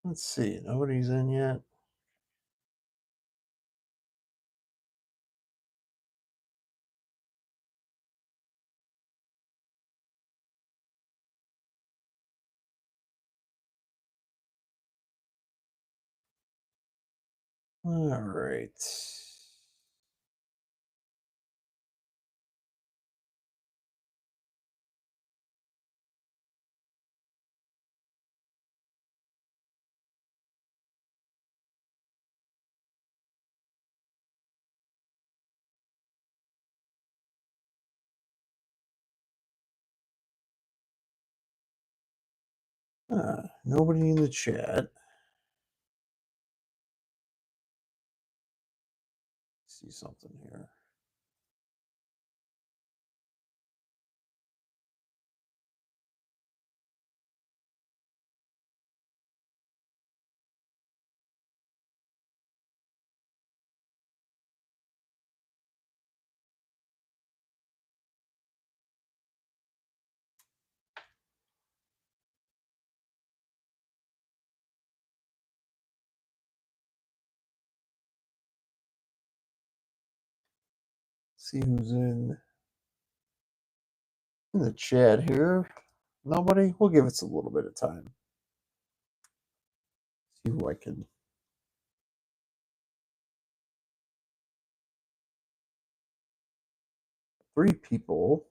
Let's see. Nobody's in yet. All right. Nobody in the chat. See something here. See who's in the chat here. Nobody? We'll give it a little bit of time. See who I can. 3 people.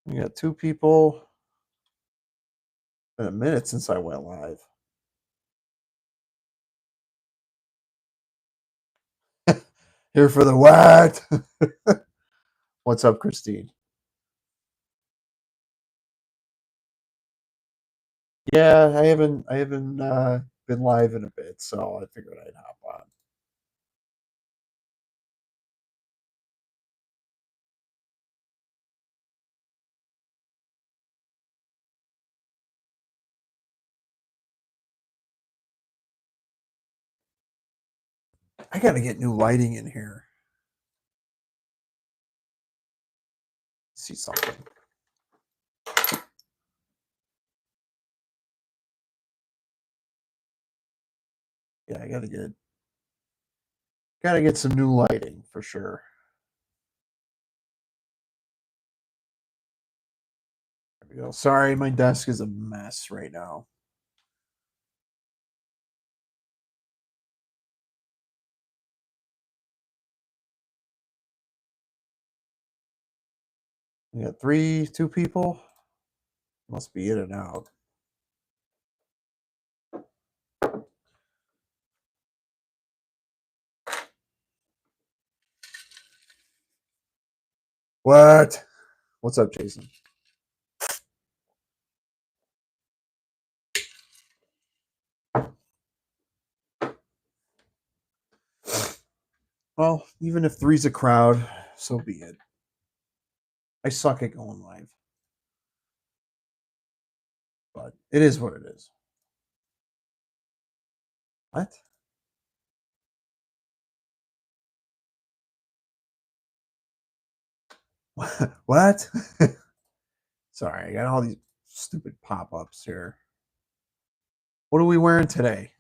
We got 2 people. Been a minute since I went live. Here for the what? What's up, Christine? Yeah, I haven't been live in a bit, so I figured I'd hop on. I gotta get new lighting in here. See something. Yeah, I gotta get some new lighting for sure. There we go. Sorry, my desk is a mess right now. We got 2 people. Must be in and out. What? What's up, Jason? Well, even if 3's a crowd, so be it. I suck at going live, but it is what it is. What? What? Sorry, I got all these stupid pop-ups here. What are we wearing today?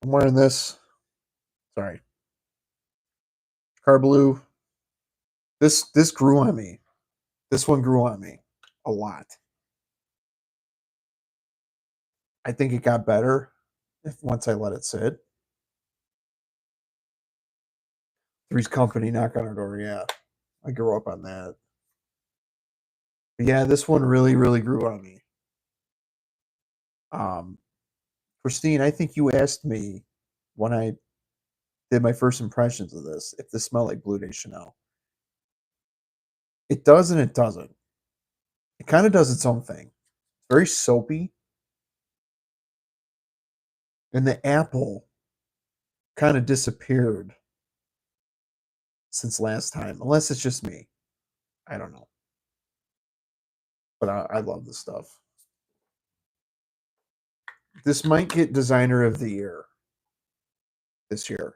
I'm wearing this. Sorry. Car blue. This grew on me. This one grew on me a lot. I think it got better if once I let it sit. Three's Company, knock on our door. Yeah, I grew up on that. But yeah, this one really, really grew on me. Um, Christine, I think you asked me when I did my first impressions of this if this smelled like Blue Day Chanel. It does and it doesn't. It kind of does its own thing. Very soapy, and the apple kind of disappeared since last time, unless it's just me. I don't know. but I love this stuff. This might get designer of the year this year,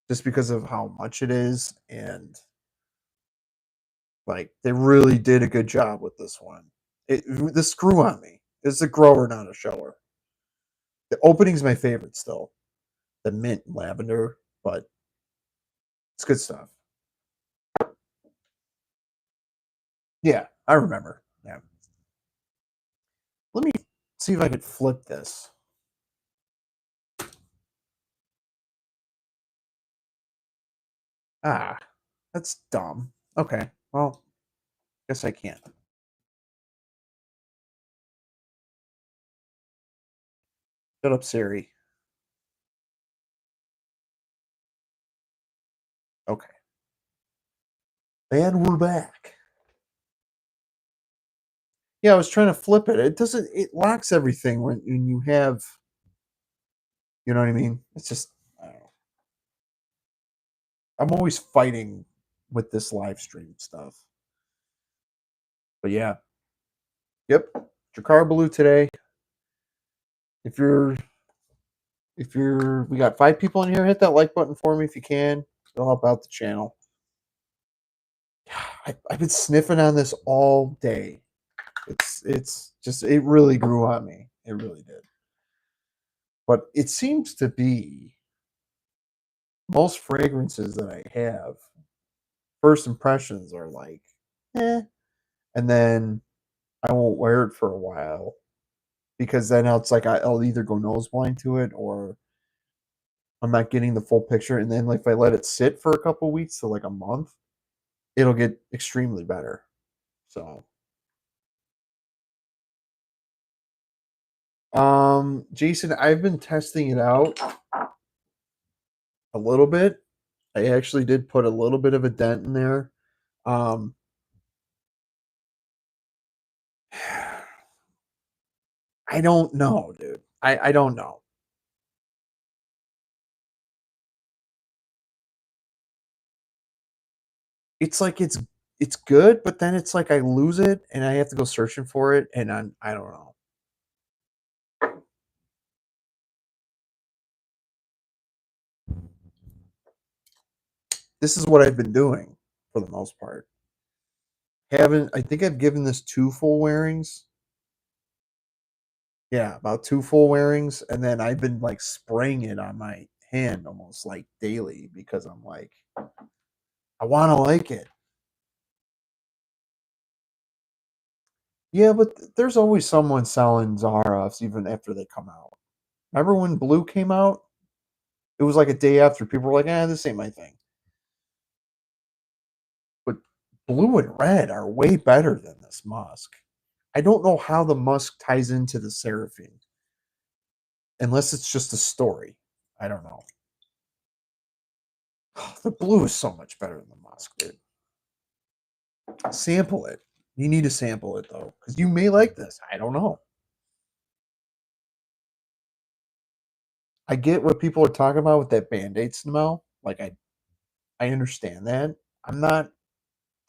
just because of how much it is, and like they really did a good job with this one. This grew on me. It's a grower, not a shower. The opening's my favorite still, the mint lavender, but it's good stuff. Yeah, I remember. Yeah. Let me see if I could flip this. Ah, that's dumb. Okay, well, guess I can't. Shut up, Siri. Okay. And we're back. Yeah, I was trying to flip it. It doesn't. It locks everything when you have. You know what I mean? It's just. I don't know. I'm always fighting with this live stream stuff. But yeah. Yep. Jakar Blue today. If you're we got 5 people in here, hit that like button for me if you can. It'll help out the channel. I've been sniffing on this all day. It's just it really grew on me. It really did. But it seems to be most fragrances that I have, first impressions are like, eh, and then I won't wear it for a while because then it's like I'll either go nose blind to it or I'm not getting the full picture. And then like if I let it sit for a couple weeks to like a month, it'll get extremely better. So Jason, I've been testing it out a little bit. I actually did put a little bit of a dent in there. Um I don't know, dude. I don't know. It's like it's good, but then it's like I lose it and I have to go searching for it and I don't know. This is what I've been doing for the most part. Haven't I think I've given this 2 full wearings. Yeah, about 2 full wearings, and then I've been, like, spraying it on my hand almost, like, daily because I'm like, "I wanna like it." Yeah, but there's always someone selling Zaras even after they come out. Remember when Blue came out? It was, like, a day after people were like, this ain't my thing." But blue and red are way better than this musk. I don't know how the musk ties into the seraphine, unless it's just a story. I don't know. The blue is so much better than the musk, dude. Sample it. You need to sample it though, because you may like this. I don't know. I get what people are talking about with that Band-Aid smell. Like I understand that. I'm not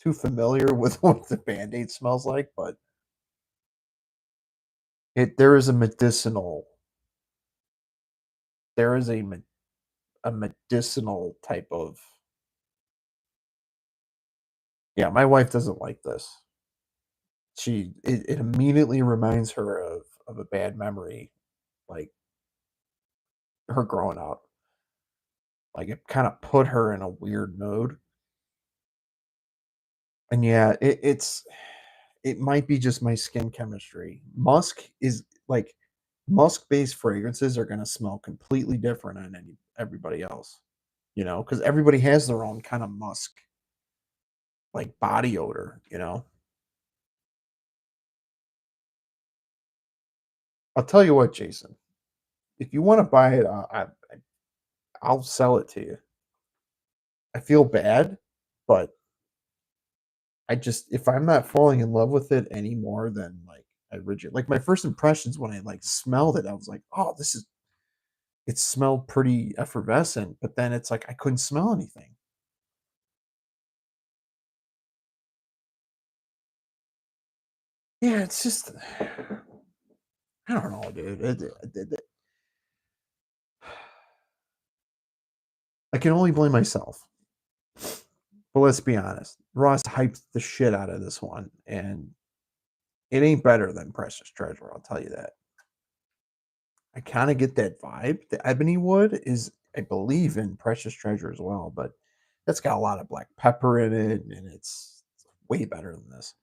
too familiar with what the Band-Aid smells like, but there is a medicinal there is a medicinal type of. Yeah, my wife doesn't like this. It immediately reminds her of a bad memory, like her growing up. Like it kind of put her in a weird mood. And yeah, it might be just my skin chemistry. Musk-based fragrances are gonna smell completely different on everybody else, because everybody has their own kind of musk, like body odor, I'll tell you what, Jason. If you want to buy it, I'll sell it to you. I feel bad, but if I'm not falling in love with it any more than like I originally, like my first impressions when I like smelled it, I was like, oh, it smelled pretty effervescent, but then it's like I couldn't smell anything. Yeah, it's just I don't know, dude. I can only blame myself. But let's be honest. Ross hyped the shit out of this one, and it ain't better than Precious Treasure, I'll tell you that. I kind of get that vibe. The ebony wood is, I believe, in Precious Treasure as well, but that's got a lot of black pepper in it, and it's way better than this.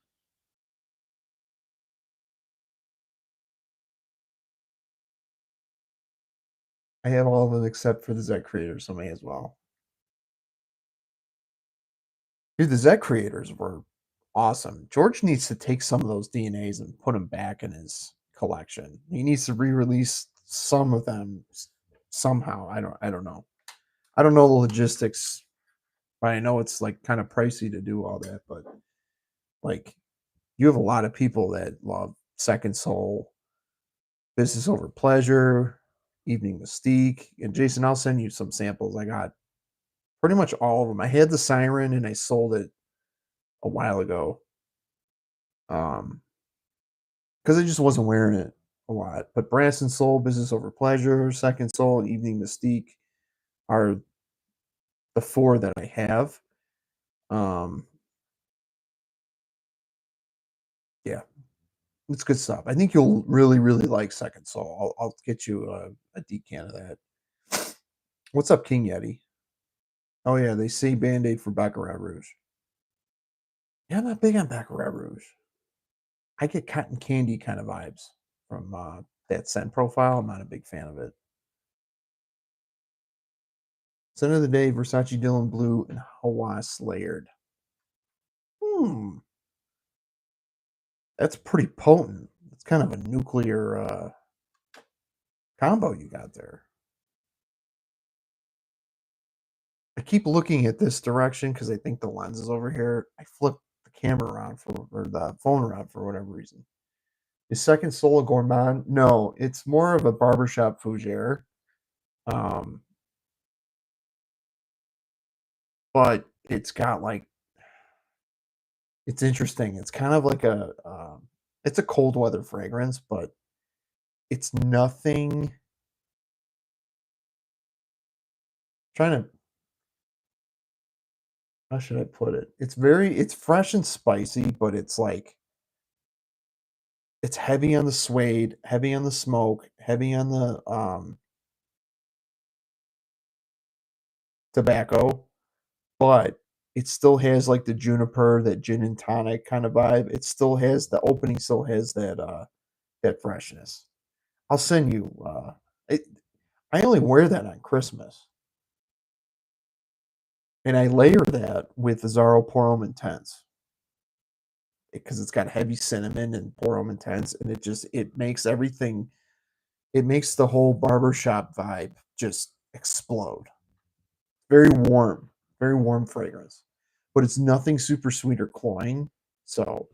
I have all of them except for the Zet creators, so may as well. Dude, the Zet creators were awesome. George needs to take some of those DNAs and put them back in his collection. He needs to re-release some of them somehow. I don't know. I don't know the logistics, but I know it's like kind of pricey to do all that. But like, you have a lot of people that love Second Soul, Business Over Pleasure, Evening Mystique, and Jason. I'll send you some samples. I got pretty much all of them. I had the Siren and I sold it a while ago. Because I just wasn't wearing it a lot. But Brass and Soul, Business Over Pleasure, Second Soul, Evening Mystique are the four that I have. Um, yeah, it's good stuff. I think you'll really, really like Second Soul. I'll get you a decan of that. What's up, King Yeti? Oh yeah, they say Band Aid for Baccarat Rouge. Yeah, I'm not big on Baccarat Rouge. I get cotton candy kind of vibes from that scent profile. I'm not a big fan of it. Scent of the day: Versace Dylan Blue and Hawas Layered. Hmm, that's pretty potent. It's kind of a nuclear combo you got there. I keep looking at this direction because I think the lens is over here. I flip the camera around for or the phone around for whatever reason. Is Second Soul a gourmand? No, it's more of a barbershop fougere. Um, but it's got like it's interesting. It's kind of like it's a cold weather fragrance, but it's nothing. Trying to how should I put it? It's fresh and spicy, but it's like it's heavy on the suede, heavy on the smoke, heavy on the tobacco, but it still has like the juniper, that gin and tonic kind of vibe. It still has the opening, still has that freshness. I'll send you. It, I only wear that on Christmas, and I layer that with the Zaro Porum Intense because it's got heavy cinnamon and Porum Intense, and it makes everything. It makes the whole barbershop vibe just explode. Very warm fragrance, but it's nothing super sweet or cloying. So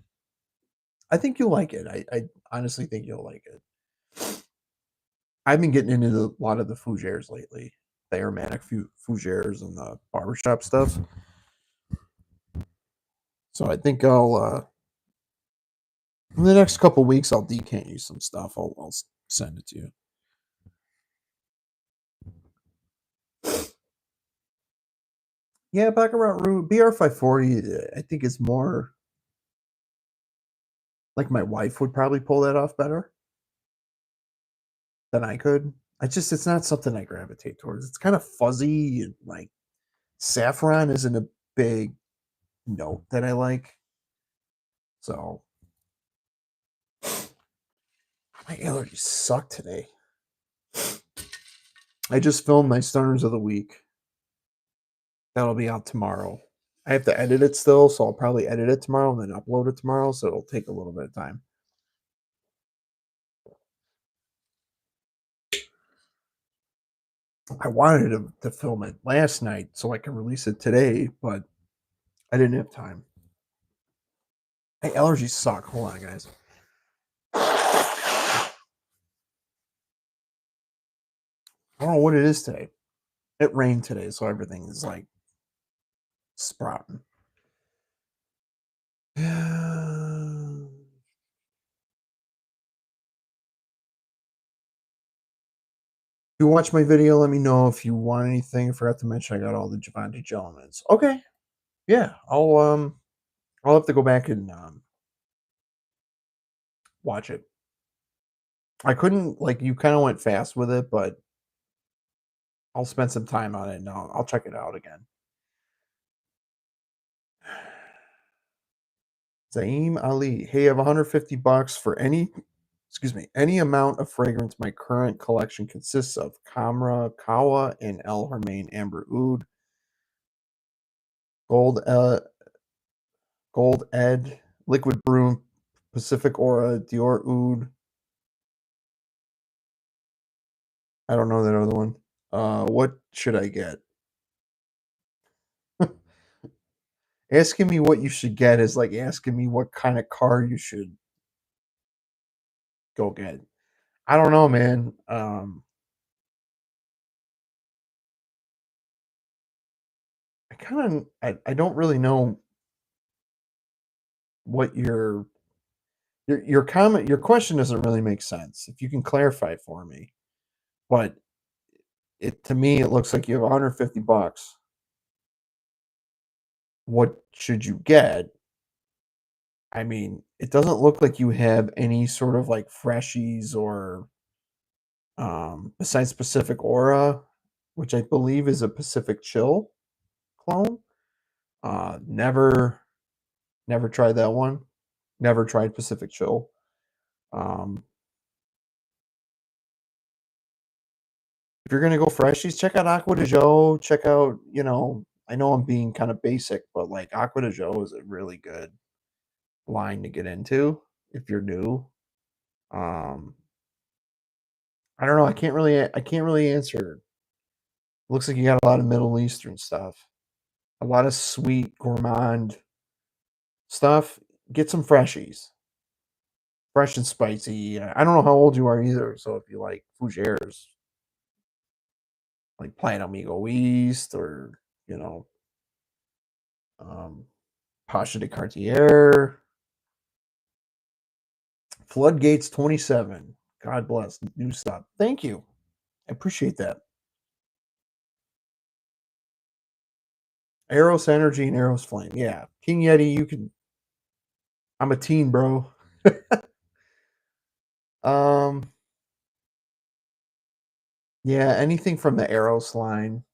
I think you'll like it. I honestly think you'll like it. I've been getting into a lot of the fougères lately, the aromatic fougères and the barbershop stuff. So I think in the next couple weeks I'll decant you some stuff. I'll send it to you. Yeah, Baccarat Roux BR540. I think is more like my wife would probably pull that off better than I could. It's not something I gravitate towards. It's kind of fuzzy and like saffron isn't a big note that I like. So my allergies suck today. I just filmed my Stoners of the Week. That'll be out tomorrow. I have to edit it still, so I'll probably edit it tomorrow and then upload it tomorrow. So it'll take a little bit of time. I wanted to film it last night so I can release it today, but I didn't have time. My allergies suck. Hold on, guys. I don't know what it is today. It rained today, so everything is like sprouting. you watch my video, let me know if you want anything. I forgot to mention I got all the Javante Jellemans. Okay. Yeah, I'll have to go back and watch it. I couldn't like you kind of went fast with it, but I'll spend some time on it and I'll check it out again. Zaim Ali. Hey, I have 150 bucks for any amount of fragrance my current collection consists of. Kamra, Kawa, and El Hermain Amber Oud, Gold Gold Ed, Liquid Broom, Pacific Aura, Dior Oud. I don't know that other one. What should I get? Asking me what you should get is like asking me what kind of car you should go get. I don't know, man. I don't really know what your comment your question doesn't really make sense. If you can clarify it for me. But it to me it looks like you have 150 bucks. What should you get? I mean, it doesn't look like you have any sort of like freshies or besides Pacific Aura, which I believe is a Pacific Chill clone. Never tried that one. Never tried Pacific Chill. Um, if you're gonna go freshies, check out Aqua de Joe. Check out, I know I'm being kind of basic, but like Aqua de Joe is a really good line to get into if you're new. Um, I don't know. I can't really answer. Looks like you got a lot of Middle Eastern stuff, a lot of sweet gourmand stuff. Get some freshies, fresh and spicy. I don't know how old you are either, so if you like fougères, like Plain Amigo East or you know, um, Pasha de Cartier, Floodgates 27. God bless new stuff. Thank you. I appreciate that. Eros Energy and Eros Flame. Yeah, King Yeti. You can. I'm a teen, bro. Um, yeah, anything from the Eros line.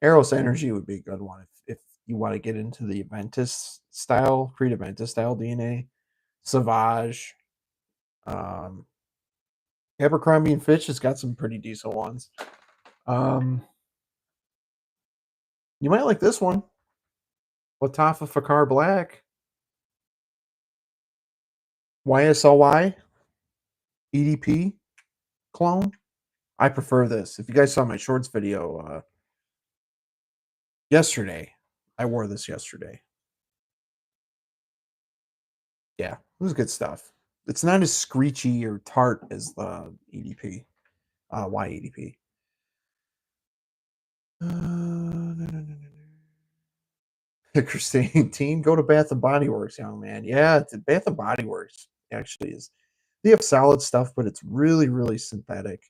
Eros Energy would be a good one if you want to get into the Aventus style, Creed Aventus style DNA. Savage, um, Abercrombie and Fitch has got some pretty decent ones. Um, you might like this one, Latafa Fakar Black, YSLY, EDP clone. I prefer this. If you guys saw my shorts video yesterday, I wore this yesterday. Yeah, it was good stuff. It's not as screechy or tart as the EDP, YEDP. Christine Teen, go to Bath and Body Works, young man. Yeah, Bath and Body Works actually is. They have solid stuff, but it's really, really synthetic.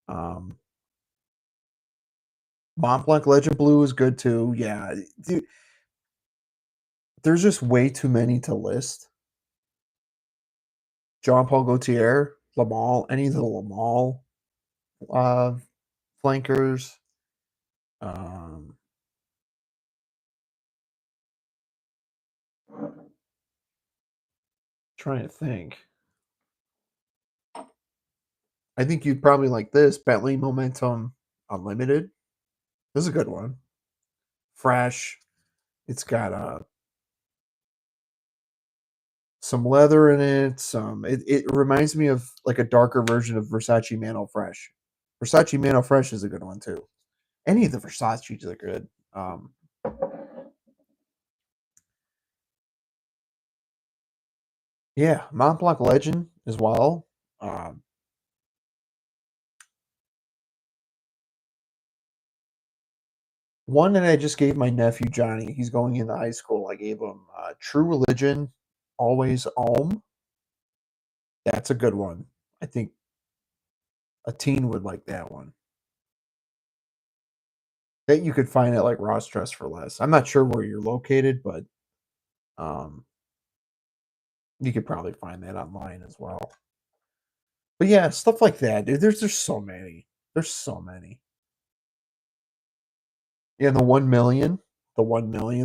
Um, Mont Blanc Legend Blue is good too. Yeah, dude, there's just way too many to list. Jean Paul Gaultier, Lamal, any of the Lamal uh, flankers. Um, trying to think. I think you'd probably like this Bentley Momentum Unlimited. This is a good one. Fresh. It's got some leather in it. It reminds me of like a darker version of Versace Mano Fresh. Versace Mano Fresh is a good one too. Any of the Versace's are good. Yeah, Mont Blanc Legend as well. Um, One that I just gave my nephew Johnny. He's going into high school. I gave him True Religion, Always Om. That's a good one. I think A teen would like that one. That you could find at like Ross Dress for less. I'm not sure where you're located, but um, you could probably find that online as well. But yeah, stuff like that, dude. There's so many. There's so many. Yeah, the 1 million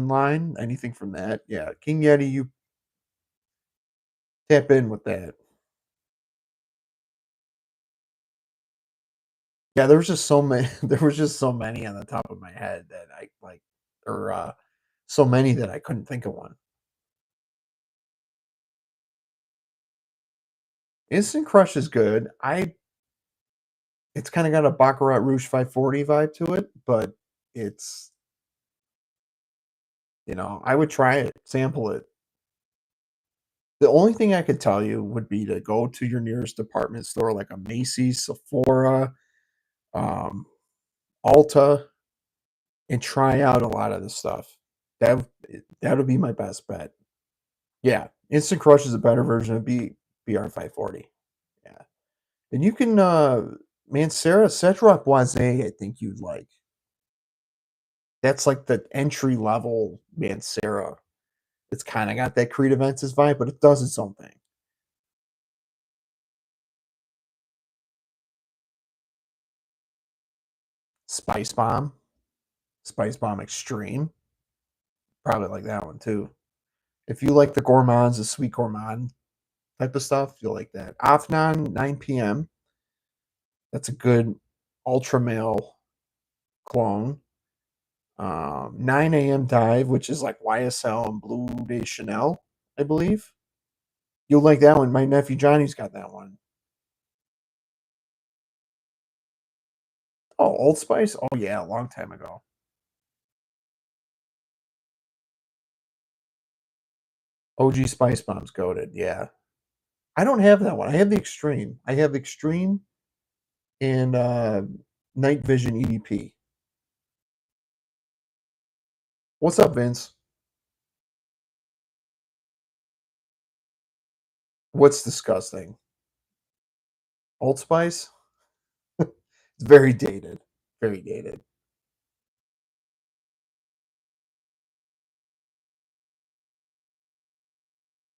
line, anything from that. Yeah, King Yeti, you tap in with that. Yeah, there was just so many. There was just so many on the top of my head that I like, or so many that I couldn't think of one. Instant Crush is good. It's kind of got a Baccarat Rouge 540 vibe to it, but it's I would try it, sample it. The only thing I could tell you would be to go to your nearest department store, like a Macy's, Sephora, um, Ulta, and try out a lot of the stuff. That would be my best bet. Yeah, Instant Crush is a better version of BR 540. Yeah, and you can, Mancera Cedroc Boisé, I think you'd like. That's like the entry level Mancera. It's kind of got that Creed Aventus vibe, but it does its own thing. Spice Bomb, Spice Bomb Extreme, probably like that one too. If you like the gourmands, the sweet gourmand type of stuff, you'll like that. Afnan 9 p.m. That's a good ultra male clone. 9 a.m. dive, which is like YSL and Blue de Chanel, I believe. You'll like that one. My nephew Johnny's got that one. Oh, Old Spice? Oh yeah, a long time ago. OG Spice Bomb's goaded, yeah. I don't have that one. I have the Extreme. I have Extreme and Night Vision EDP. What's up, Vince? What's disgusting? Old Spice? It's very dated. Very dated.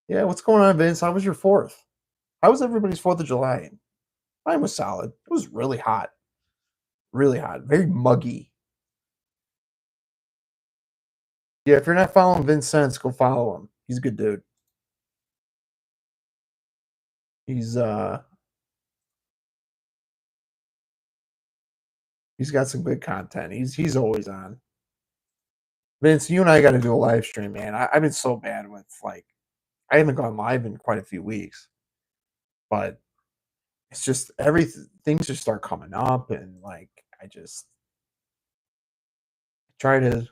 Yeah, what's going on, Vince? How was your fourth? How was everybody's 4th of July? Mine was solid. It was really hot. Really hot. Very muggy. Yeah, if you're not following Vince Sense, go follow him. He's a good dude. He's uh he's got some good content. He's always on. Vince, you and I got to do a live stream, man. I've been so bad with like I haven't gone live in quite a few weeks, but it's just everything things just start coming up, and like I just try to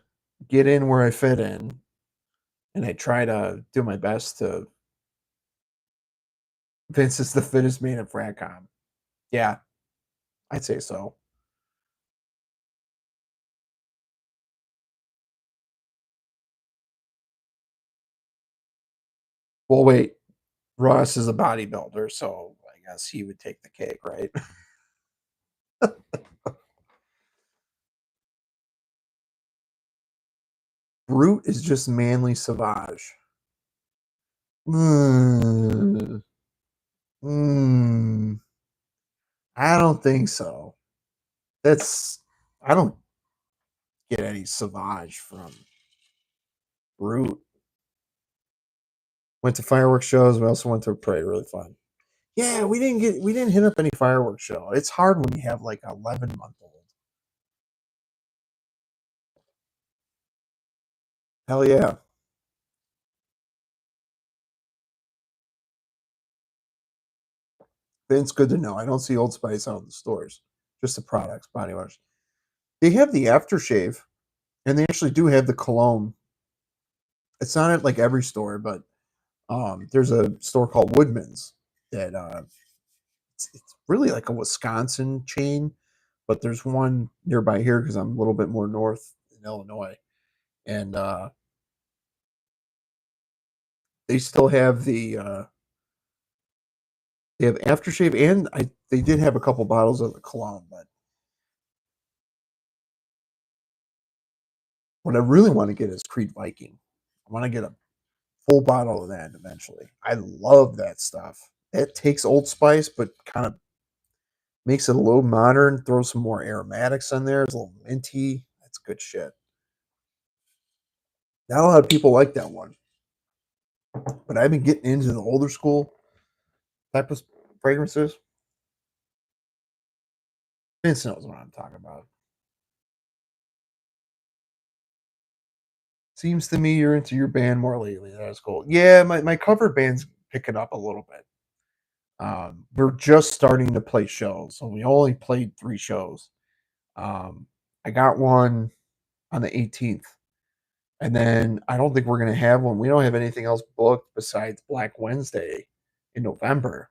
get in where I fit in, and I try to do my best to. Vince is the fittest man in Fracom. Yeah, I'd say so. Well, wait, Ross is a bodybuilder, so I guess he would take the cake, right? Brute is just manly savage. Mm, mm, I don't think so. That's I don't get any savage from Brute. Went to fireworks shows. We also went to a parade. Really fun. Yeah, we didn't hit up any fireworks show. It's hard when you have like 11 month old. Hell yeah. Then it's good to know. I don't see Old Spice out in the stores. Just the products, body wash. They have the aftershave, and they actually do have the cologne. It's not at like every store, but there's a store called Woodman's that it's really like a Wisconsin chain, but there's one nearby here because I'm a little bit more north in Illinois, and they still have they have aftershave, and they did have a couple bottles of the cologne, but what I really want to get is Creed Viking. I want to get a full bottle of that eventually. I love that stuff. It takes Old Spice, but kind of makes it a little modern. Throw some more aromatics in there. It's a little minty. That's good shit. Not a lot of people like that one, but I've been getting into the older school type of fragrances. Vince knows what I'm talking about. Seems to me you're into your band more lately. That's cool. Yeah, my cover band's picking up a little bit. We're just starting to play shows, so we only played 3 shows. Um, I got one on the 18th, and then I don't think we're gonna have one. We don't have anything else booked besides Black Wednesday in November.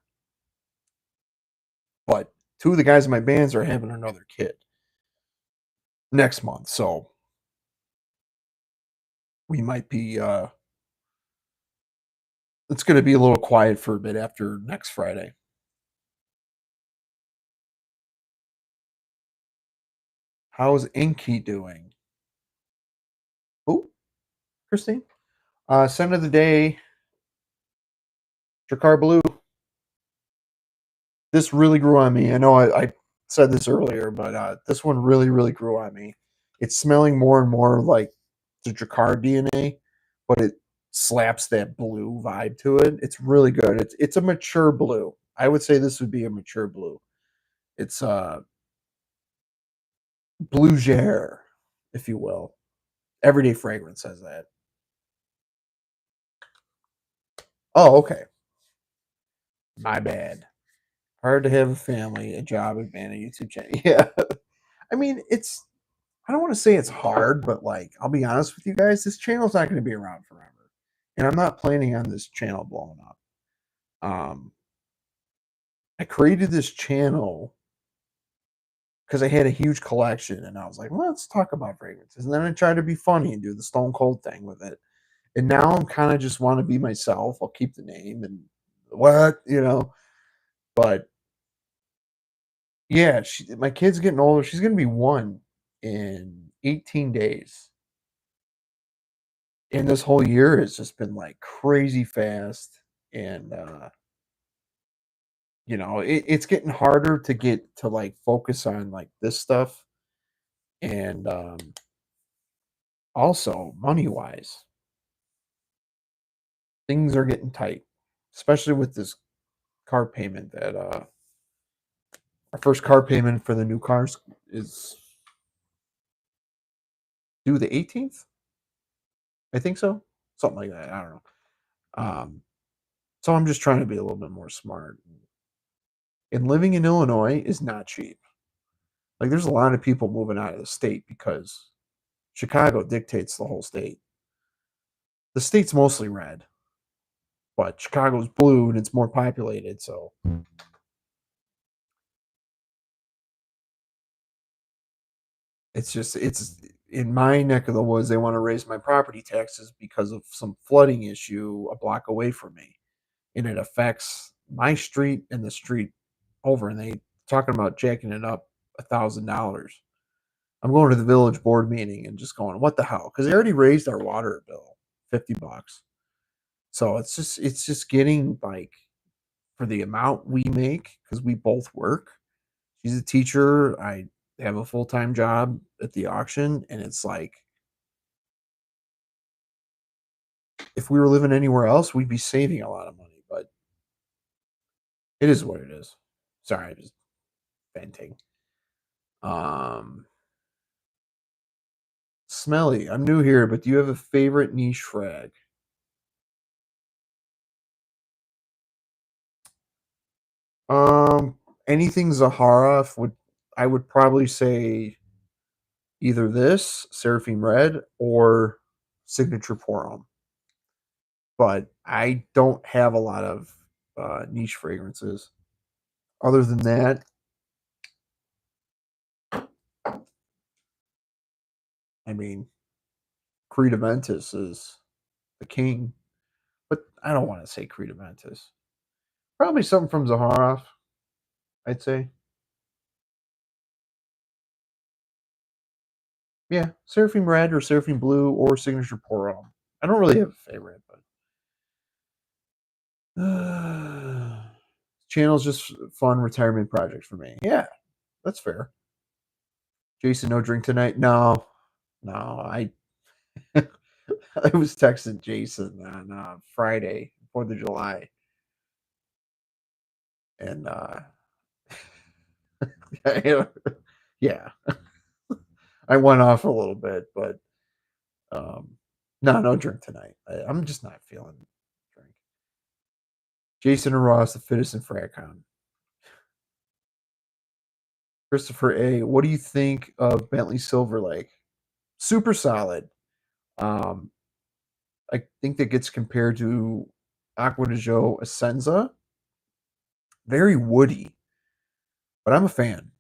But 2 of the guys in my bands are having another kid next month, so we might be. It's gonna be a little quiet for a bit after next Friday. How's Inky doing? Oh, Christine. Scent of the day, Dracar Blue. This really grew on me. I know I said this earlier, but this one really, really grew on me. It's smelling more and more like the Dracar DNA, but it slaps that blue vibe to it. It's really good. It's a mature blue. I would say this would be a mature blue. It's blue Gere, if you will. Everyday fragrance says that. Oh, okay. My bad. Hard to have a family, a job, and man, a YouTube channel. Yeah. I mean, it's I don't want to say it's hard, but like I'll be honest with you guys, this channel's not going to be around forever. And I'm not planning on this channel blowing up. Um I created this channel because I had a huge collection and I was like, well, let's talk about fragrances. And then I tried to be funny and do the Stone Cold thing with it. And now I'm kind of just want to be myself. I'll keep the name and what. But yeah, my kid's getting older. She's going to be 1 in 18 days. And this whole year has just been like crazy fast. And, it's getting harder to get to like focus on like this stuff. And also, money wise, things are getting tight, especially with this car payment that our first car payment for the new cars is due the 18th. I think so. Something like that. I don't know. So I'm just trying to be a little bit more smart. And living in Illinois is not cheap. Like there's a lot of people moving out of the state because Chicago dictates the whole state. The state's mostly red, but Chicago's blue and it's more populated, so it's in my neck of the woods. They want to raise my property taxes because of some flooding issue a block away from me, and it affects my street and the street over. And they talking about jacking it up $1,000. I'm going to the village board meeting and just going, what the hell? Because they already raised our water bill $50. So it's just getting like for the amount we make because we both work. She's a teacher. I have a full time job at the auction, and it's like if we were living anywhere else, we'd be saving a lot of money. But it is what it is. Sorry, I'm just venting. Um, Smelly. I'm new here, but do you have a favorite niche frag? Anything Zahara would I would probably say either this Seraphim Red or Signature Pour but I don't have a lot of niche fragrances. Other than that, I mean, Creed Aventus is the king, but I don't want to say Creed Aventus. Probably something from Zaharoff. I'd say. Yeah, Seraphim Red or Seraphim Blue or Signature Pour Homme. I don't really have a favorite, but channel's just fun retirement project for me. Yeah, that's fair. Jason, no drink tonight? No, no. I was texting Jason on Friday, 4th of July, and yeah, I went off a little bit, but um, no, no drink tonight. I'm just not feeling drink. Jason and Ross, the fittest in Fracon. Christopher A, what do you think of Bentley Silver Lake? Super solid. Um, I think that gets compared to Aqua de Joe Essenza. Very woody, but I'm a fan.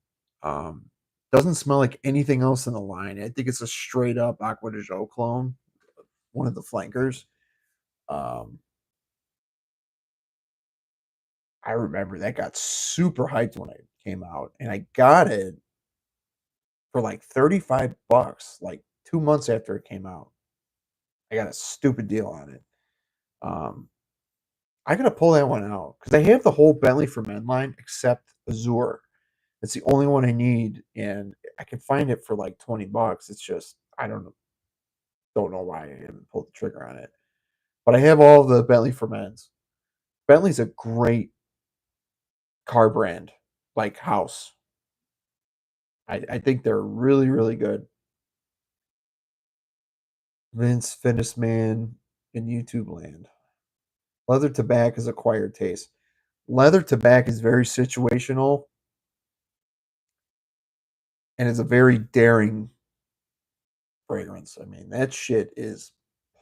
Um, doesn't smell like anything else in the line. I think it's a straight up Aqua de Joe clone, one of the flankers. Um, I remember that got super hyped when it came out, and I got it for like 35 bucks, like 2 months after it came out. I got a stupid deal on it. Um, I gotta pull that one out because I have the whole Bentley for Men line except Azure. It's the only one I need, and I can find it for like 20 bucks. It's just I don't know why I haven't pulled the trigger on it. But I have all the Bentley for Men's. Bentley's a great car brand, like house. I think they're really, really good. Vince, Fitness Man, in YouTube land. Leather tobacco is acquired taste. Leather tobacco is very situational and is a very daring fragrance. I mean, that shit is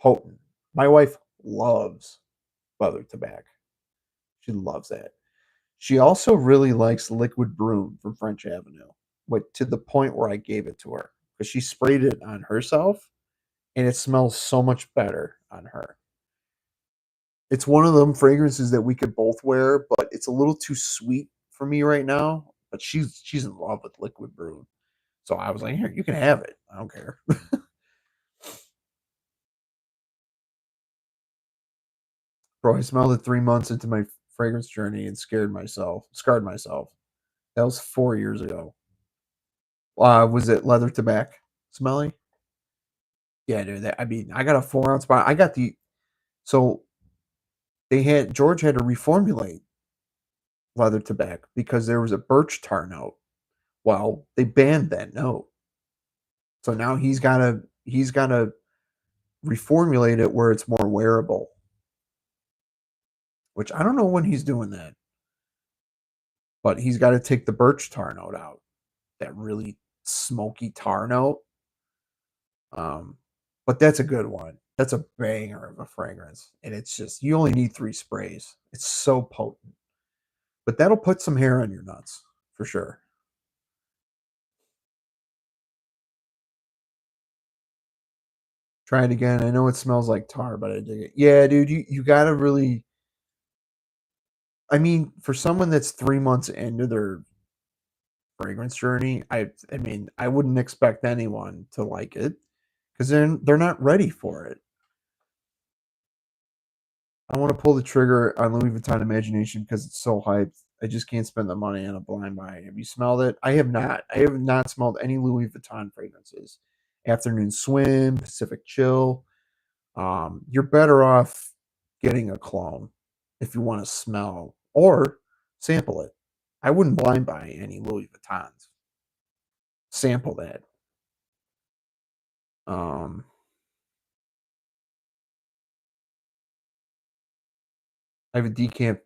potent. My wife loves leather tobacco. She loves that. She also really likes Liquid Broom from French Avenue, but to the point where I gave it to her because she sprayed it on herself and it smells so much better on her. It's one of them fragrances that we could both wear, but it's a little too sweet for me right now. But she's in love with Liquid Broom, so I was like, "Here, you can have it. I don't care." Bro, I smelled it 3 months into my fragrance journey and scarred myself. That was 4 years ago. Was it leather tobacco smelly? Yeah, dude. I mean, I got a 4 ounce bottle. I got the so they had George had to reformulate leather tobacco because there was a birch tar note. Well, they banned that note, so now he's gotta reformulate it where it's more wearable. Which I don't know when he's doing that, but he's got to take the birch tar note out. That really smoky tar note. Um, but that's a good one. That's a banger of a fragrance, and it's just you only need 3 sprays. It's so potent, but that'll put some hair on your nuts for sure. Try it again. I know it smells like tar, but I dig it. Yeah, dude, you gotta really. I mean, for someone that's 3 months into their fragrance journey, I mean, I wouldn't expect anyone to like it because they're not ready for it. I want to pull the trigger on Louis Vuitton Imagination because it's so hyped. I just can't spend the money on a blind buy. Have you smelled it? I have not. I have not smelled any Louis Vuitton fragrances. Afternoon Swim, Pacific Chill. You're better off getting a clone if you want to smell or sample it. I wouldn't blind buy any Louis Vuittons. Sample that. Um, I have a decant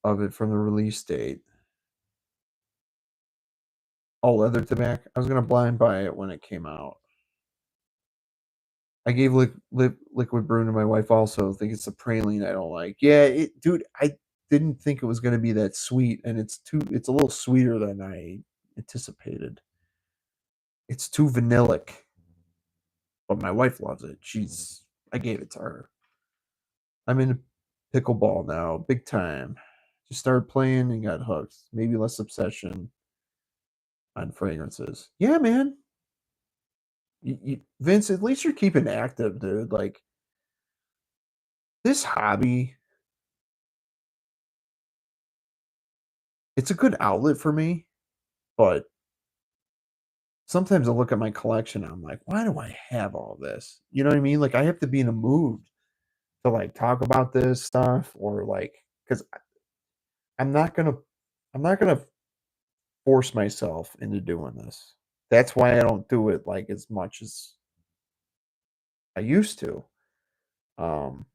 of it from the release date. All leather tobacco. I was gonna blind buy it when it came out. I gave liquid brew to my wife also. I think it's the praline I don't like. Yeah, dude, I didn't think it was gonna be that sweet, and it's a little sweeter than I anticipated. It's too vanillic, but my wife loves it. I gave it to her. I'm into pickleball now, big time. Just started playing and got hooked. Maybe less obsession on fragrances. Yeah, man. Vince, at least you're keeping active, dude. Like this hobby, it's a good outlet for me, but sometimes I look at my collection and I'm like, why do I have all this? You know what I mean? Like I have to be in a mood to like talk about this stuff or like because I'm not gonna I'm not gonna force myself into doing this. That's why I don't do it like as much as I used to. Um,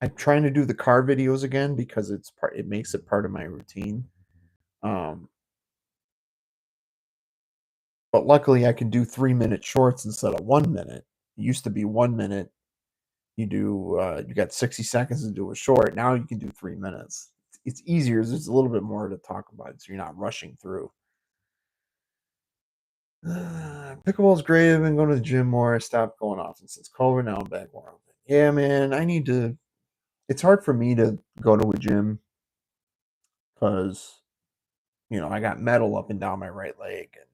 I'm trying to do the car videos again because it makes it part of my routine. Um, but luckily I can do 3 minute shorts instead of 1 minute. It used to be 1 minute. You got 60 seconds to do a short. Now you can do 3 minutes. It's easier. There's a little bit more to talk about, so you're not rushing through. Pickleball's great. I've been going to the gym more. I stopped going often since COVID. Now I'm back more often. Yeah, man. I need to. It's hard for me to go to a gym because I got metal up and down my right leg, and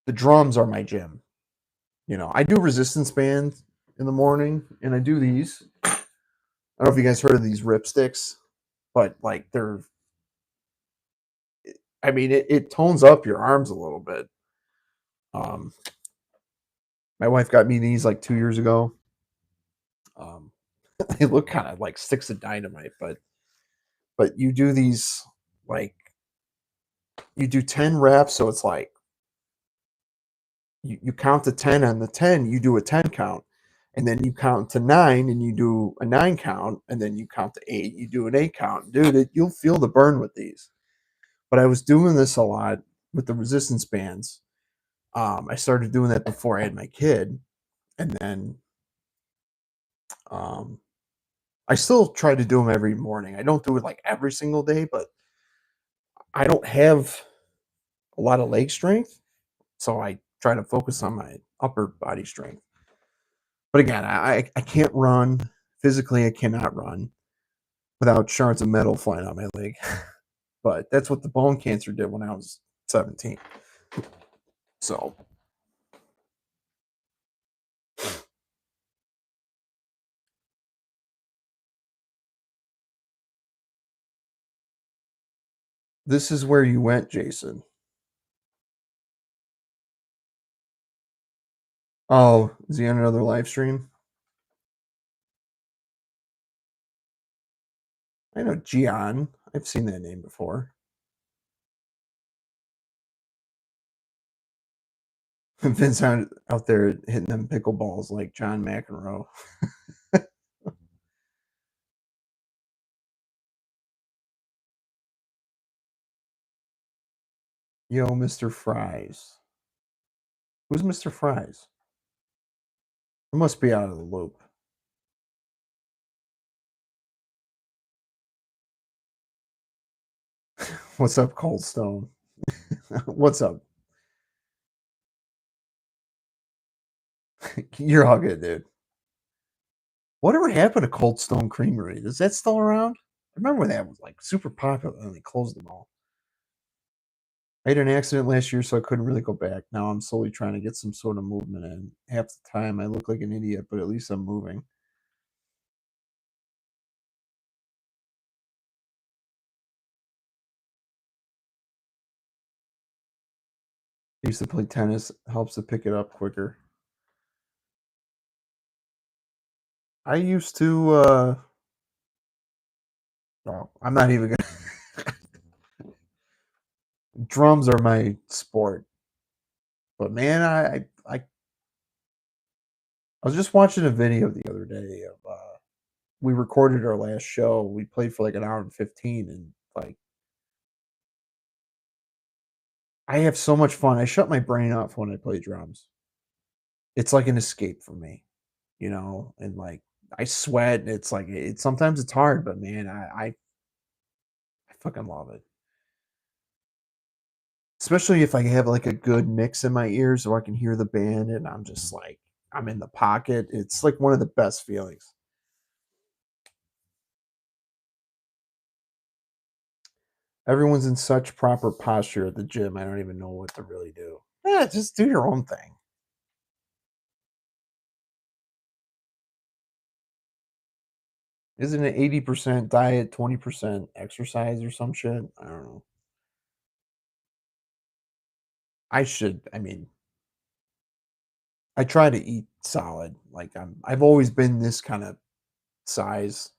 the drums are my gym. I do resistance bands in the morning, and I do these. I don't know if you guys heard of these rip sticks, but like they're. I mean, it tones up your arms a little bit. Um, my wife got me these like 2 years ago. Um, they look kind of like sticks of dynamite, but you do these like you do 10 reps, so it's like you count to 10 on the 10, you do a 10 count, and then you count to 9 and you do a 9 count, and then you count to 8, you do an 8 count. Dude, you'll feel the burn with these. But I was doing this a lot with the resistance bands. I started doing that before I had my kid, and then um, I still try to do them every morning. I don't do it like every single day, but I don't have a lot of leg strength, so I try to focus on my upper body strength. But again, I can't run physically. I cannot run without shards of metal flying on my leg. But that's what the bone cancer did when I was 17. So this is where you went, Jason. Oh, is he on another live stream? I know Gian. I've seen that name before. Vince out there hitting them pickleballs like John McEnroe. Yo, Mr. Fries. Who's Mr. Fries? I must be out of the loop. What's up, Cold Stone? What's up? You're all good, dude. Whatever happened to Cold Stone Creamery? Is that still around? I remember that was like super popular and they closed them all. I had an accident last year, so I couldn't really go back. Now I'm slowly trying to get some sort of movement in. Half the time I look like an idiot, but at least I'm moving. I used to play tennis, helps to pick it up quicker. I used to well, I'm not even gonna drums are my sport. But man, I was just watching a video the other day of we recorded our last show. We played for like an hour and 15 and like I have so much fun. I shut my brain off when I play drums. It's like an escape for me, and like I sweat. And it's like sometimes it's hard, but man, I fucking love it. Especially if I have like a good mix in my ears so I can hear the band and I'm just like I'm in the pocket. It's like one of the best feelings. Everyone's in such proper posture at the gym. I don't even know what to really do. Yeah, just do your own thing. Isn't it 80% diet, 20% exercise or some shit? I don't know. I mean, I try to eat solid. Like I've always been this kind of size.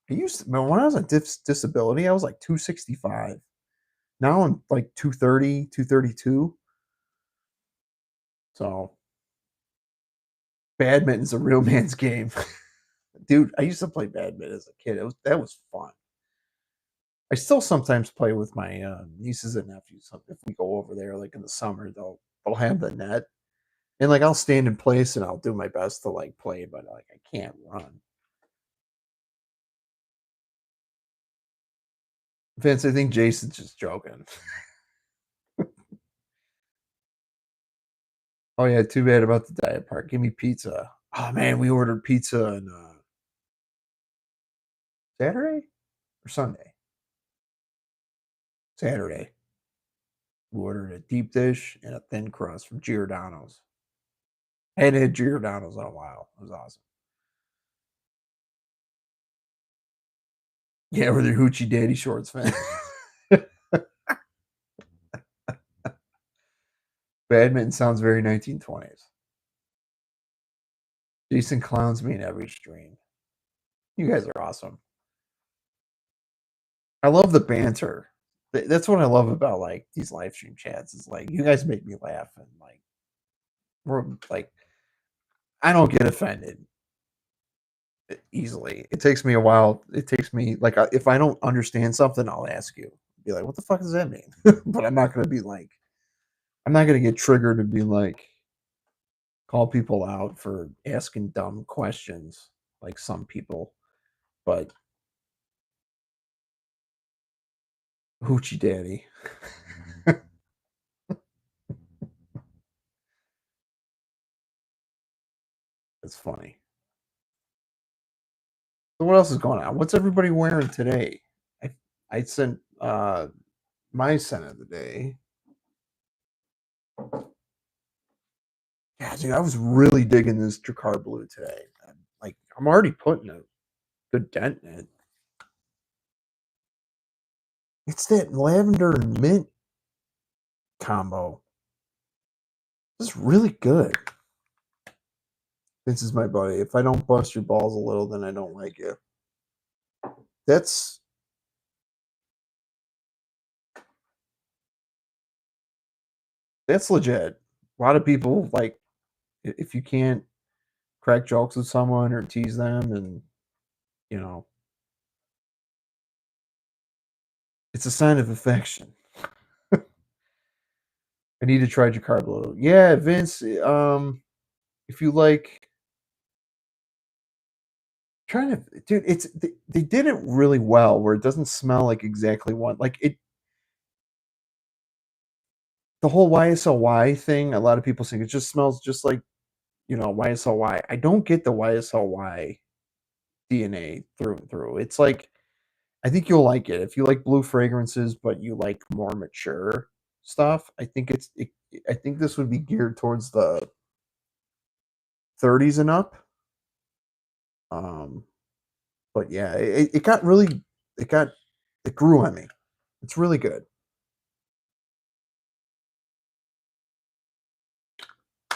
When I was on disability, I was like 265. Now I'm like 230, 232. So badminton's a real man's game. Dude, I used to play badminton as a kid. That was fun. I still sometimes play with my nieces and nephews. If we go over there, like in the summer, they'll have the net, and like I'll stand in place and I'll do my best to like play, but like I can't run. Vince, I think Jason's just joking. Oh yeah, too bad about the diet part. Give me pizza. Oh man, we ordered pizza on Saturday or Sunday. Saturday. We ordered a deep dish and a thin crust from Giordano's. I hadn't had Giordano's in a while. It was awesome. Yeah, with their hoochie daddy shorts, man. Badminton sounds very 1920s. Jason clowns me in every stream. You guys are awesome. I love the banter. That's what I love about like these live stream chats. Is like you guys make me laugh and like we're like I don't get offended easily. It takes me a while. It takes me like if I don't understand something, I'll ask you. Be like, what the fuck does that mean? But I'm not gonna be like I'm not gonna get triggered and be like call people out for asking dumb questions like some people. But hoochie daddy. It's funny. So what else is going on? What's everybody wearing today? I I sent my scent of the day. Yeah, dude, I was really digging this Dracar blue today. Like I'm already putting a good dent in it. It's that lavender and mint combo. It's really good. This is my buddy. If I don't bust your balls a little, then I don't like you. That's that's legit. A lot of people like if you can't crack jokes with someone or tease them, and you know, it's a sign of affection. I need to try Jacar Blue. Yeah, Vince. If you like, trying to, dude, they did it really well where it doesn't smell like exactly one. Like it, the whole YSLY thing. A lot of people think it just smells just like YSLY. I don't get the YSLY DNA through and through. It's like I think you'll like it if you like blue fragrances, but you like more mature stuff. I think this would be geared towards the 30s and up. Um, but yeah, it got really, it got, it grew on me. It's really good.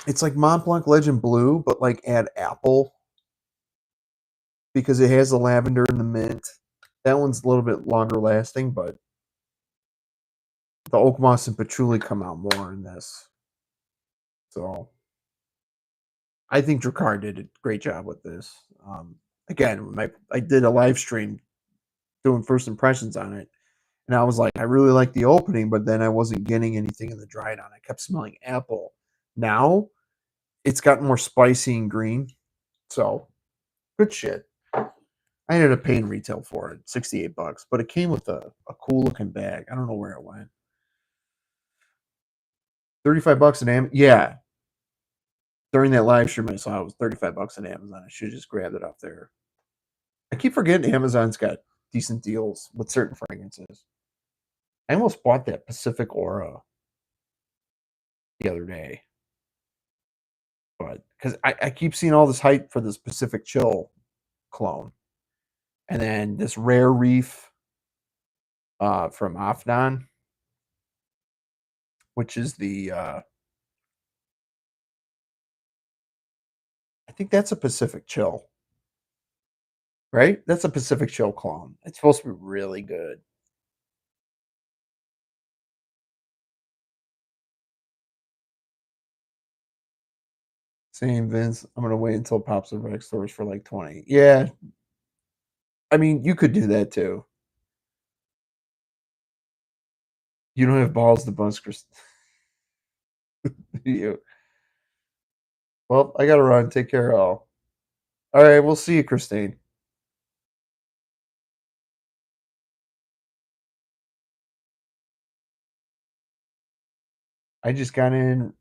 It's like Mont Blanc Legend Blue, but like add apple because it has the lavender and the mint. That one's a little bit longer lasting, but the oak moss and patchouli come out more in this. So I think Drakkar did a great job with this. Again, I did a live stream doing first impressions on it, and I was like, I really like the opening, but then I wasn't getting anything in the dry down. I kept smelling apple. Now it's gotten more spicy and green, so good shit. I ended up paying retail for it, $68, but it came with a cool looking bag. I don't know where it went. $35 in Amazon. Yeah, during that live stream I saw it was $35 on Amazon. I should have just grabbed it off there. I keep forgetting Amazon's got decent deals with certain fragrances. I almost bought that Pacific Aura the other day, but because I keep seeing all this hype for this Pacific Chill cologne, and then this Rare Reef from Afnan, which is the I think that's a Pacific Chill, right? That's a Pacific Chill cologne. It's supposed to be really good. Same, Vince. I'm gonna wait until it pops up at stores for like 20. Yeah, I mean you could do that too. You don't have balls to bust, Chris. You. Well, I gotta run. Take care, all. All right, we'll see you, Christine. I just got in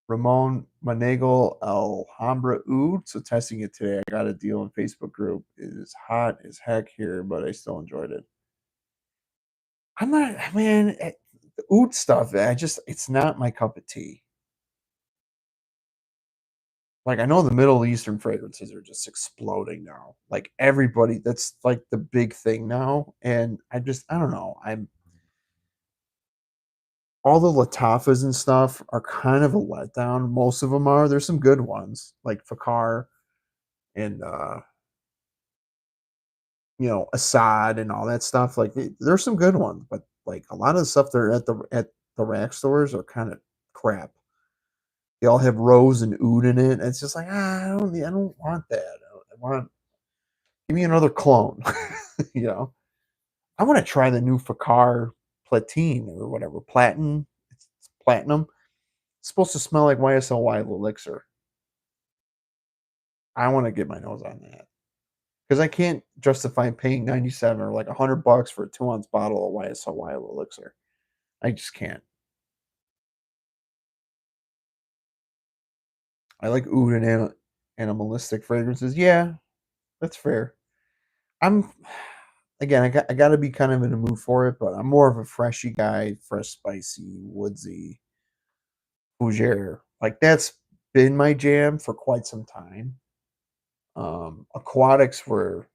Ramon Manegal Alhambra Oud, so testing it today. I got a deal in Facebook group. It is hot as heck here, but I still enjoyed it. I'm not, man. The oud stuff. It's not my cup of tea. Like I know the Middle Eastern fragrances are just exploding now. Like everybody, that's like the big thing now. And I don't know. I'm all the Latafas and stuff are kind of a letdown. Most of them are. There's some good ones like Fakar and Assad and all that stuff. Like there's some good ones, but like a lot of the stuff they're at the rack stores are kind of crap. They all have rose and oud in it. And it's just like I don't want that. I want give me another clone. you know, I want to try the new Fakar Platine or whatever platinum. It's platinum. It's supposed to smell like YSL elixir. I want to get my nose on that because I can't justify paying 97 or like $100 for a 2 ounce bottle of YSL elixir. I just can't. I like oud and animalistic fragrances. Yeah, that's fair. I'm again. I got to be kind of in a mood for it, but I'm more of a freshy guy, fresh, spicy, woodsy, fougere. Like that's been my jam for quite some time. Aquatics were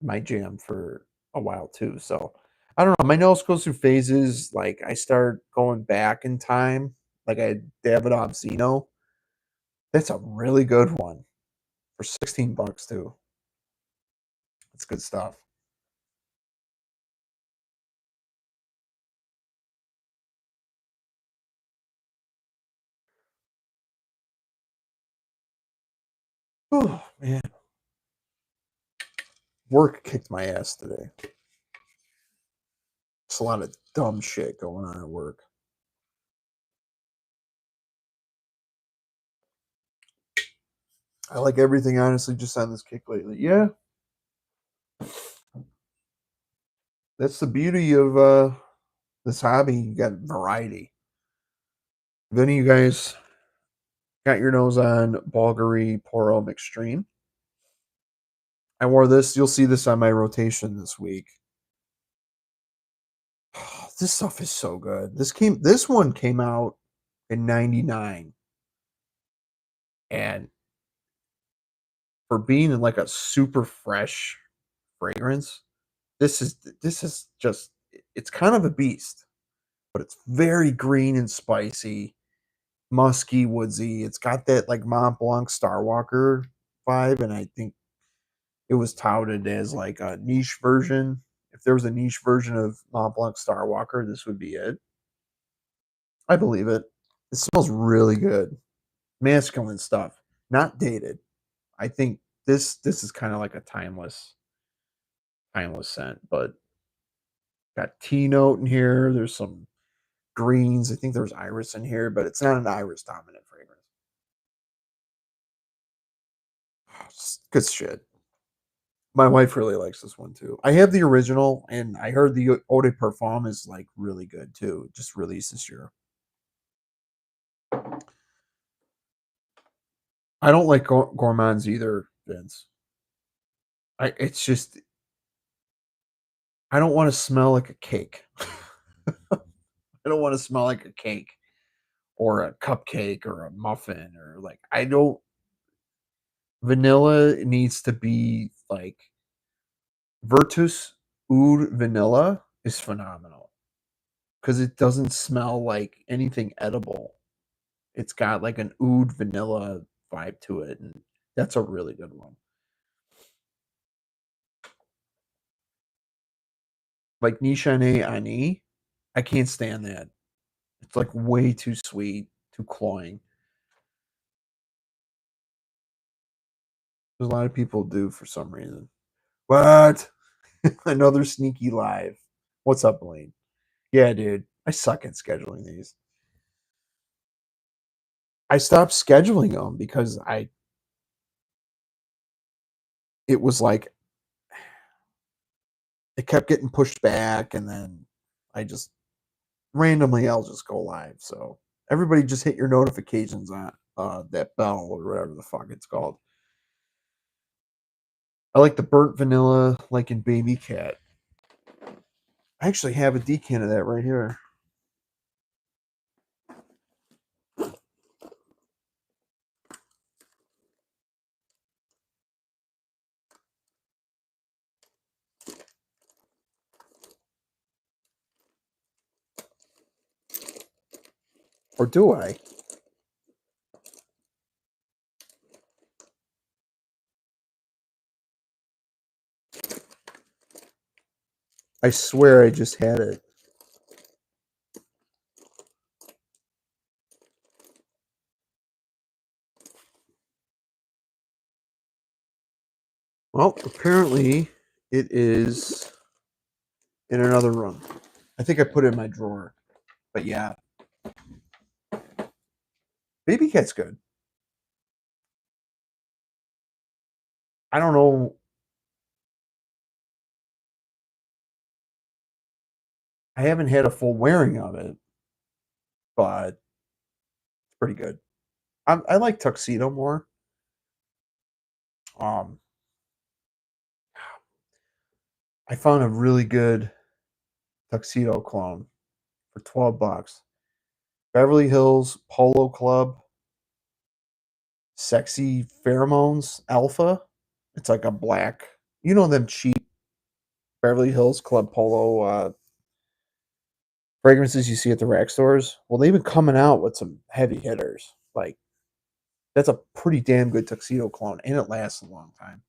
my jam for a while too. So I don't know. My nose goes through phases. Like I start going back in time. Like I had Davidoff Zeno. That's a really good one for $16 too. It's good stuff. Oh man, work kicked my ass today. It's a lot of dumb shit going on at work. I like everything honestly just on this kick lately. Yeah, that's the beauty of this hobby. You got variety. If any of you guys got your nose on Bulgari Poro Extreme, I wore this. You'll see this on my rotation this week. This stuff is so good. This one came out in 99 and for being in like a super fresh fragrance, this is just it's kind of a beast, but it's very green and spicy, musky, woodsy. It's got that like Mont Blanc Starwalker vibe, and I think it was touted as like a niche version. If there was a niche version of Mont Blanc Starwalker, this would be it. I believe it. It smells really good. Masculine stuff, not dated. I think this is kind of like a timeless scent, but got tea note in here. There's some greens. I think there's iris in here, but it's not an iris dominant fragrance. It's good shit. My wife really likes this one too. I have the original, and I heard the Eau de Parfum is like really good too. It just released this year. I don't like gourmands either, Vince. It's just I don't want to smell like a cake. I don't want to smell like a cake or a cupcake or a muffin or like I don't vanilla needs to be like Virtus Oud vanilla is phenomenal because it doesn't smell like anything edible. It's got like an oud vanilla vibe to it, and that's a really good one. Like Nishane Ani, I can't stand that. It's like way too sweet, too cloying. There's a lot of people do for some reason. What? Another sneaky live. What's up, Blaine? Yeah, dude. I suck at scheduling these. I stopped scheduling them because I it was like it kept getting pushed back and then I just randomly I'll just go live. So everybody just hit your notifications on that bell or whatever the fuck it's called. I like the burnt vanilla like in Baby Cat. I actually have a decant of that right here. Or do I? I swear I just had it. Well, apparently it is in another room. I think I put it in my drawer. But yeah, Baby Cat's good. I don't know. I haven't had a full wearing of it, but it's pretty good. I like Tuxedo more. Um, I found a really good Tuxedo clone for $12. Beverly Hills Polo Club Sexy Pheromones Alpha. It's like a black, you know, them cheap Beverly Hills Club Polo fragrances you see at the rack stores. Well, they've been coming out with some heavy hitters. Like that's a pretty damn good tuxedo clone, and it lasts a long time.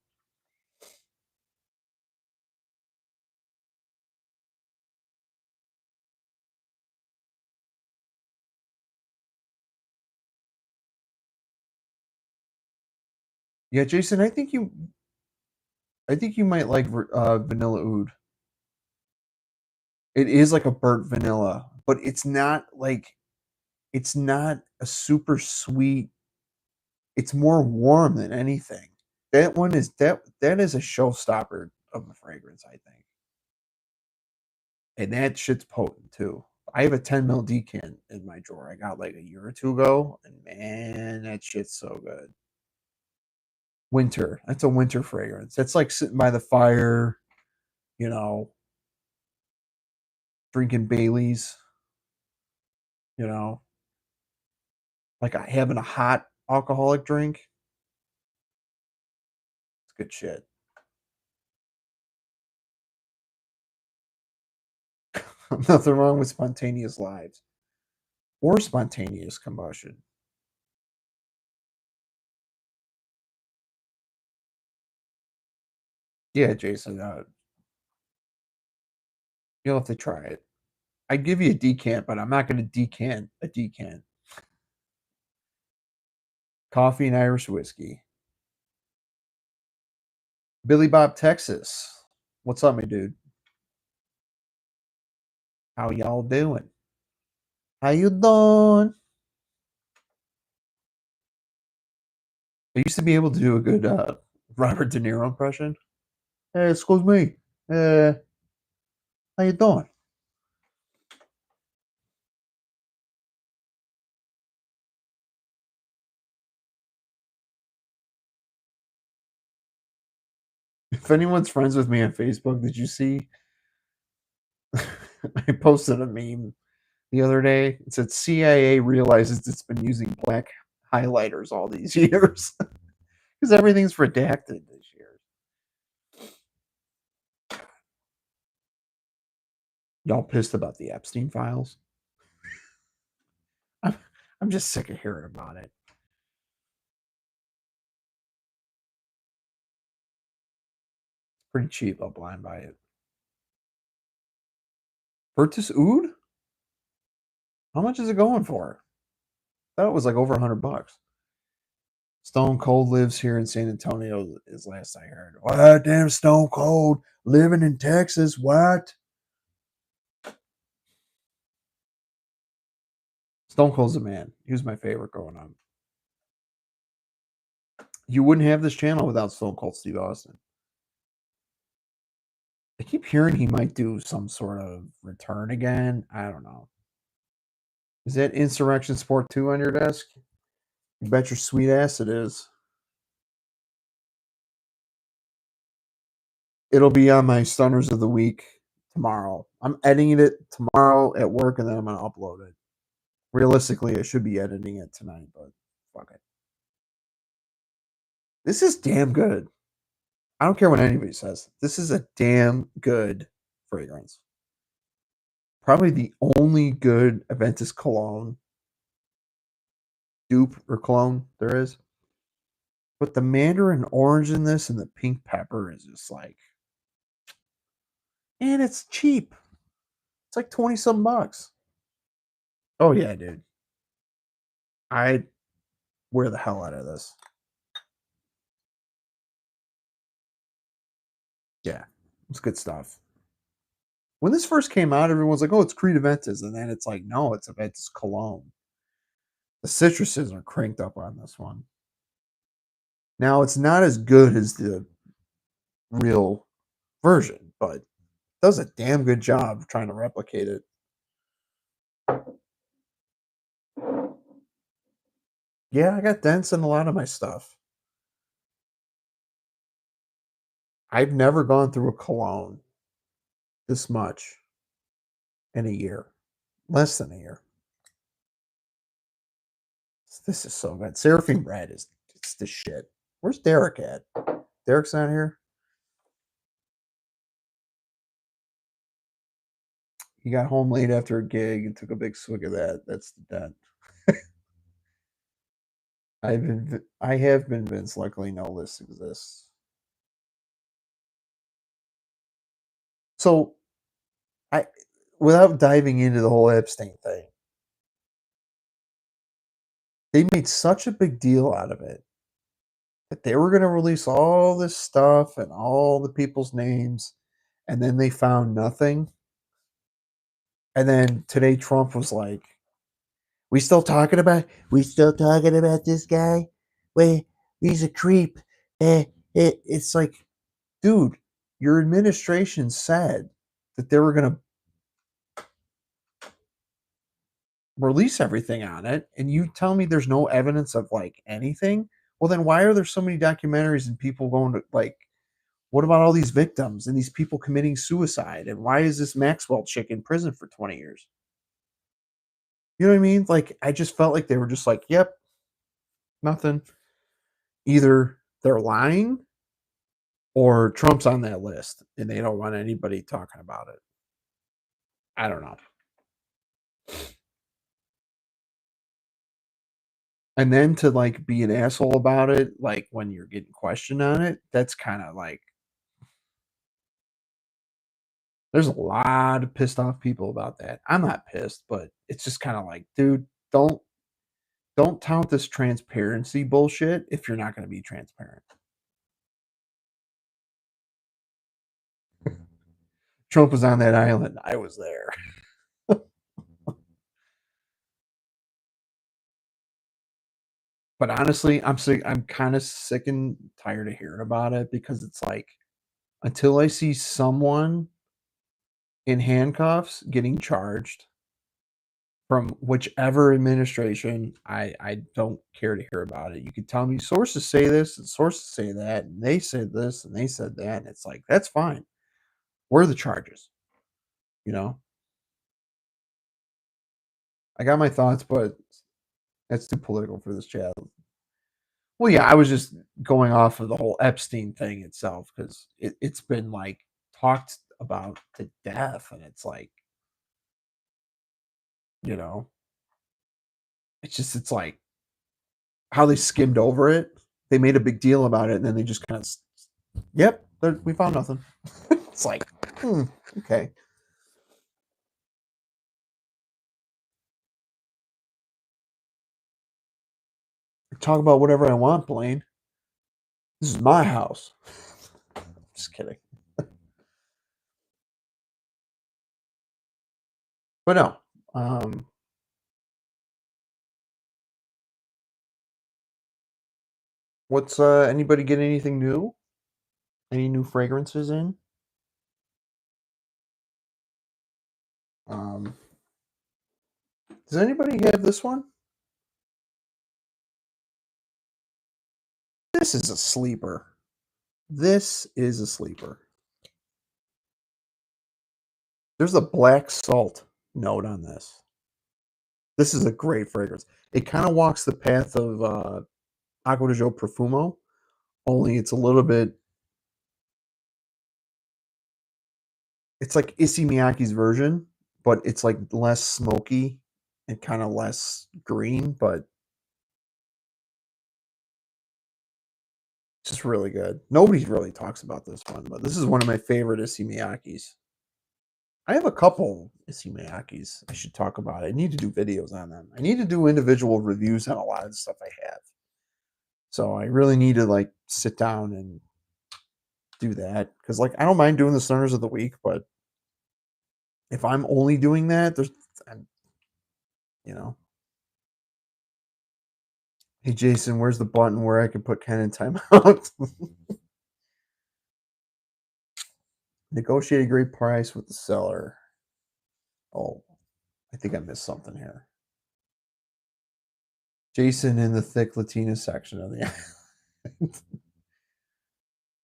Yeah, Jason, I think you might like Vanilla Oud. It is like a burnt vanilla, but it's not a super sweet. It's more warm than anything. That is a showstopper of a fragrance, I think. And that shit's potent too. I have a 10 mil decant in my drawer. I got like a year or two ago, and man, that shit's so good. Winter. That's a winter fragrance. That's like sitting by the fire, you know, drinking Baileys, you know, like having a hot alcoholic drink. It's good shit. Nothing wrong with spontaneous lives or spontaneous combustion. Yeah, Jason, you'll have to try it. I'd give you a decant, but I'm not going to decant a decant. Coffee and Irish whiskey. Billy Bob, Texas. What's up, my dude? How y'all doing? How you doing? I used to be able to do a good Robert De Niro impression. Hey, excuse me. Uh, how you doing? If anyone's friends with me on Facebook, did you see I posted a meme the other day. It said CIA realizes it's been using black highlighters all these years because everything's redacted this year. Y'all pissed about the Epstein files? I'm, I'm just sick of hearing about it. Pretty cheap. I'll blind buy it. Virtus Oud? How much is it going for? I thought it was like over $100. Stone Cold lives here in San Antonio, is last I heard. What? Damn Stone Cold living in Texas? What? Stone Cold's a man. He was my favorite growing up. You wouldn't have this channel without Stone Cold Steve Austin. I keep hearing he might do some sort of return again. I don't know. Is that Insurrection Sport 2 on your desk? You bet your sweet ass it is. It'll be on my Stunners of the Week tomorrow. I'm editing it tomorrow at work and then I'm going to upload it. Realistically, I should be editing it tonight, but fuck it. This is damn good. I don't care what anybody says. This is a damn good fragrance. Probably the only good Aventus cologne dupe or cologne there is. But the mandarin orange in this and the pink pepper is just like, and it's cheap. It's like 20 some bucks. Oh yeah, dude. I wear the hell out of this. Yeah, it's good stuff. When this first came out, everyone was like, "Oh, it's Creed Aventus," and then it's like, "No, it's Aventus Cologne." The citruses are cranked up on this one. Now, it's not as good as the real version, but does a damn good job trying to replicate it. Yeah, I got dents in a lot of my stuff. I've never gone through a cologne this much in a year, less than a year. This is so good. Seraphine Red is it's the shit. Where's Derek at? Derek's not here. He got home late after a gig and took a big swig of that. That's the dent. I have been Vince. Luckily, no list exists. So I, without diving into the whole Epstein thing, they made such a big deal out of it that they were going to release all this stuff and all the people's names, and then they found nothing. And then today, Trump was like, we still talking about this guy? Wait, he's a creep. It's like, dude, your administration said that they were going to release everything on it, and you tell me there's no evidence of like anything. Well, then why are there so many documentaries and people going to like? What about all these victims and these people committing suicide? And why is this Maxwell chick in prison for 20 years? You know what I mean? Like, I just felt like they were just like, yep, nothing. Either they're lying or Trump's on that list and they don't want anybody talking about it. I don't know. And then to like be an asshole about it, like when you're getting questioned on it, that's kind of like there's a lot of pissed off people about that. I'm not pissed, but it's just kind of like, dude, don't tout this transparency bullshit if you're not going to be transparent. Trump was on that island. I was there. But honestly, I'm sick. I'm kind of sick and tired of hearing about it because it's like until I see someone in handcuffs getting charged from whichever administration, I don't care to hear about it. You can tell me sources say this and sources say that, and they said this and they said that, and it's like that's fine. Where are the charges? You know? I got my thoughts, but that's too political for this chat. Well, yeah, I was just going off of the whole Epstein thing itself because it's been like talked about to death, and it's like, you know, it's like how they skimmed over it. They made a big deal about it, and then they just kind of, yep, we found nothing. It's like, okay. Talk about whatever I want, Blaine. This is my house. Just kidding. But no. Um, what's anybody get anything new? Any new fragrances in? Um, does anybody have this one? This is a sleeper. This is a sleeper. There's a black salt note on this. This is a great fragrance. It kind of walks the path of Acqua di Gio Profumo, only it's a little bit. It's like Issey Miyake's version, but it's like less smoky and kind of less green, but just really good. Nobody really talks about this one, but this is one of my favorite Issey Miyake's. I have a couple Issey Miyake's I should talk about. I need to do videos on them. I need to do individual reviews on a lot of the stuff I have. So I really need to like sit down and do that because like I don't mind doing the Stunners of the Week, but if I'm only doing that, I'm, you know. Hey Jason, where's the button where I can put Ken in timeout? Negotiate a great price with the seller. Oh, I think I missed something here. Jason in the thick Latina section of the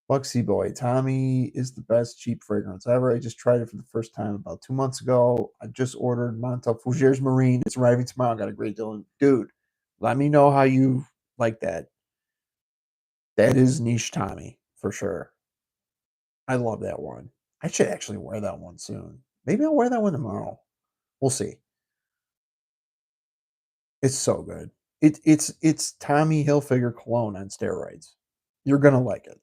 Buxy Boy. Tommy is the best cheap fragrance ever. I just tried it for the first time about 2 months ago. I just ordered Montauk Fougères Marine. It's arriving tomorrow. Got a great deal. Dude, let me know how you like that. That is niche Tommy for sure. I love that one. I should actually wear that one soon. Maybe I'll wear that one tomorrow. We'll see. It's so good. It's Tommy Hilfiger cologne on steroids. You're gonna like it.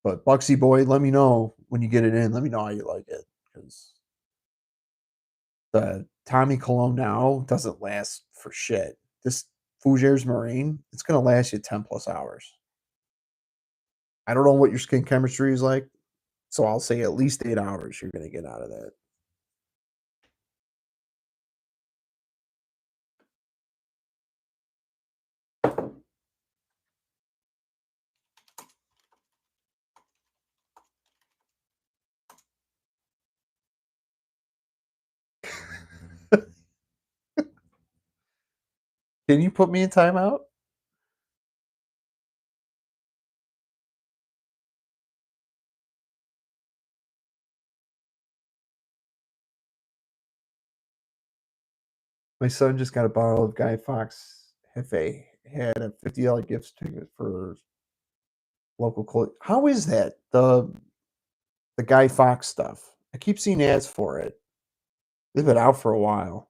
But Buxy Boy, let me know when you get it in. Let me know how you like it because the Tommy cologne now doesn't last for shit. This Fougères Marine, it's gonna last you 10 plus hours. I don't know what your skin chemistry is like, so I'll say at least 8 hours you're gonna get out of that. Can you put me in timeout? My son just got a bottle of Guy Fawkes Hefe. Had a $50 gift ticket for local clothes. How is that? The Guy Fawkes stuff. I keep seeing ads for it. They've been out for a while.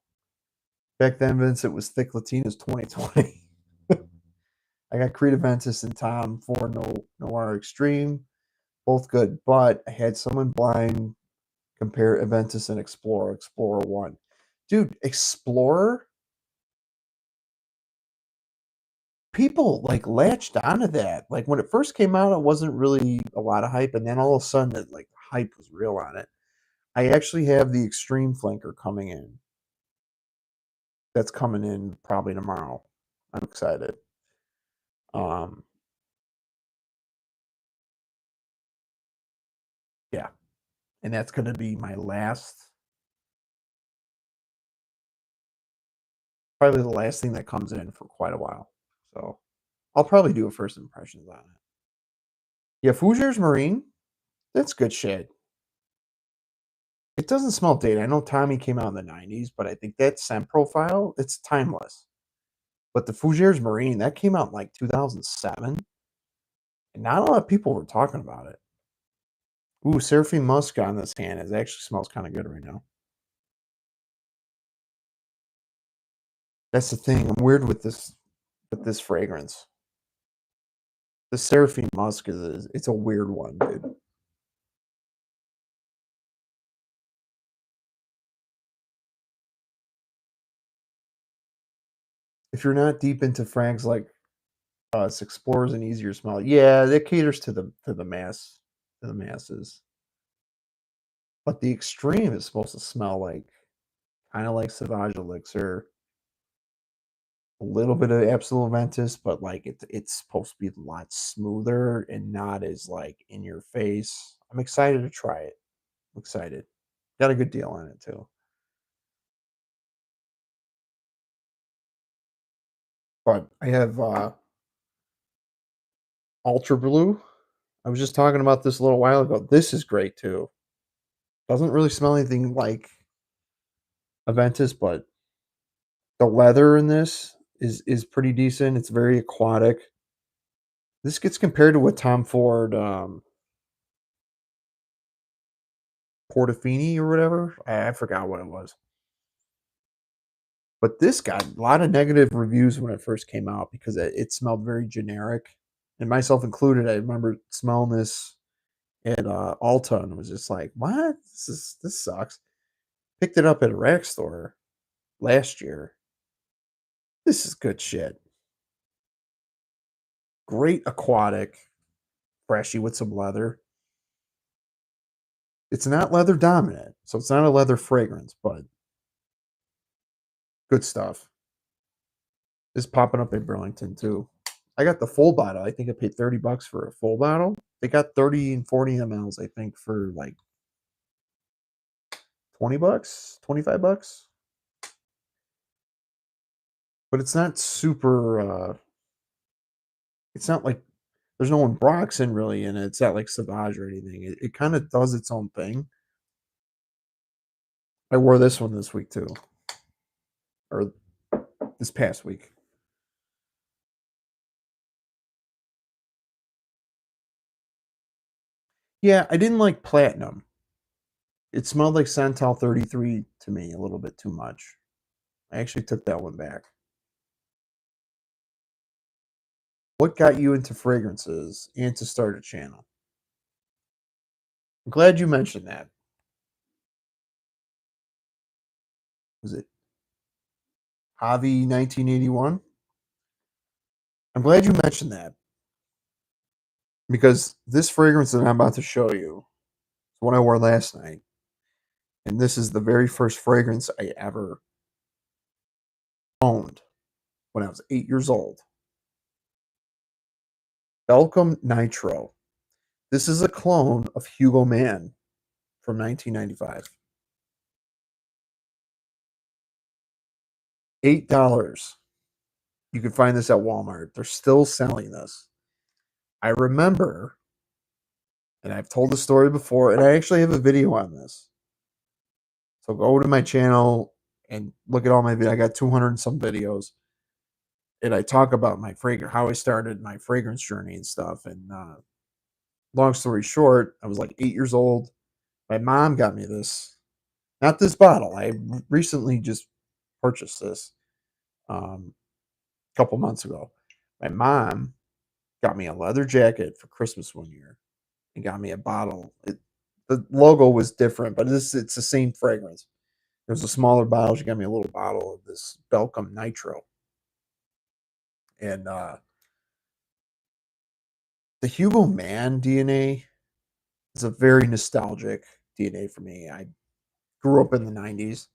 Back then, Vince, it was Thick Latinas 2020. I got Creed Aventus and Tom for Noir Extreme. Both good, but I had someone blind compare Aventus and Explorer. Explorer 1. Dude, Explorer, people like latched onto that. Like when it first came out, it wasn't really a lot of hype, and then all of a sudden, like hype was real on it. I actually have the Extreme Flanker coming in. That's coming in probably tomorrow. I'm excited. Um, yeah, and that's going to be my last, probably the last thing that comes in for quite a while. So I'll probably do a first impressions on it. Yeah, Fougères Marine, that's good shit. It doesn't smell dated. I know Tommy came out in the 90s, but I think that scent profile, it's timeless. But the Fougères Marine, that came out in like 2007, and not a lot of people were talking about it. Ooh, Seraphine Musk on this hand. It actually smells kind of good right now. That's the thing. I'm weird with this fragrance. The Seraphine Musk is it's a weird one, dude. If you're not deep into frags like us, Explorer's an easier smell. Yeah, that caters to the masses. But the extreme is supposed to smell like kind of like Sauvage Elixir, a little bit of Absolute Ventus, but like it's supposed to be a lot smoother and not as like in your face. I'm excited to try it. I'm excited. Got a good deal on it too. But I have Ultra Blue. I was just talking about this a little while ago. This is great too. Doesn't really smell anything like Aventus, but the leather in this is pretty decent. It's very aquatic. This gets compared to what Tom Ford Portofini or whatever. I forgot what it was. But this got a lot of negative reviews when it first came out because it smelled very generic. And myself included, I remember smelling this at Alta and was just like, "What? This sucks." Picked it up at a rack store last year. This is good shit. Great aquatic, freshy with some leather. It's not leather dominant, so it's not a leather fragrance, but good stuff. It's popping up in Burlington too. I got the full bottle. I think I paid $30 for a full bottle. They got 30 and 40 mLs, I think, for like $20, $25. But it's not super it's not like there's no Broxon really in it. It's not like Sauvage or anything. It kind of does its own thing. I wore this one this week too, or this past week. Yeah, I didn't like Platinum. It smelled like Santal 33 to me a little bit too much. I actually took that one back. What got you into fragrances and to start a channel? I'm glad you mentioned that. Was it Javi 1981? I'm glad you mentioned that because this fragrance that I'm about to show you is what I wore last night. And this is the very first fragrance I ever owned when I was 8 years old. Belcom Nitro. This is a clone of Hugo Man from 1995. $8. You can find this at Walmart. They're still selling this. I remember, and I've told the story before, and I actually have a video on this. So go to my channel and look at all my videos. I got 200 and some videos, and I talk about my fragrance, how I started my fragrance journey and stuff. And long story short, I was like 8 years old. My mom got me this, not this bottle. I recently just purchased this a couple months ago. My mom got me a leather jacket for Christmas one year and got me a bottle. The logo was different, but it's the same fragrance. It was a smaller bottle. She got me a little bottle of this Belcom Nitro. And the Hugo Man DNA is a very nostalgic DNA for me. I grew up in the 90s,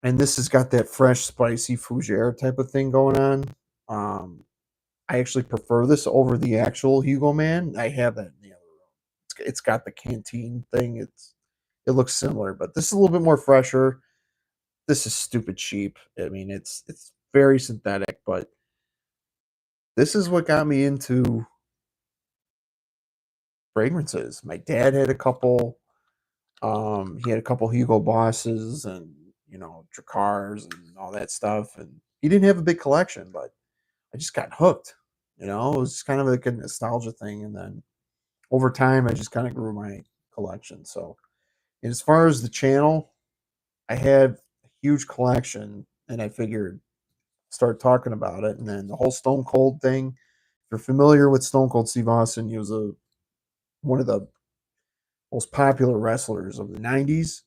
and this has got that fresh, spicy fougere type of thing going on. Um, I actually prefer this over the actual Hugo Man. I have that in the other room. It's got the canteen thing. It looks similar, but this is a little bit more fresher. This is stupid cheap. I mean, it's very synthetic, but this is what got me into fragrances. My dad had a couple. He had a couple Hugo Bosses and Tricars and all that stuff, and he didn't have a big collection, but I just got hooked. It was just kind of like a nostalgia thing, and then over time, I just kind of grew my collection. So, and as far as the channel, I had a huge collection, and I figured start talking about it, and then the whole Stone Cold thing. If you're familiar with Stone Cold Steve Austin, he was a one of the most popular wrestlers of the '90s.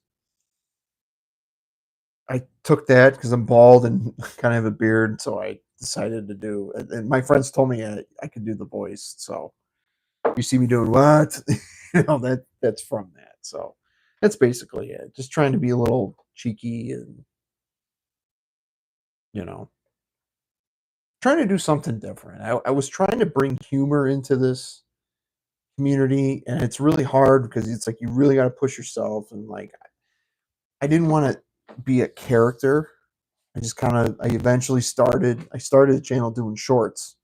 I took that because I'm bald and kind of have a beard, so I decided to do. And my friends told me I could do the voice, so you see me doing what, that's from that. So that's basically it. Just trying to be a little cheeky and you know trying to do something different. I was trying to bring humor into this community, and it's really hard because it's like you really got to push yourself. And like I didn't want to be a character. I eventually started the channel doing shorts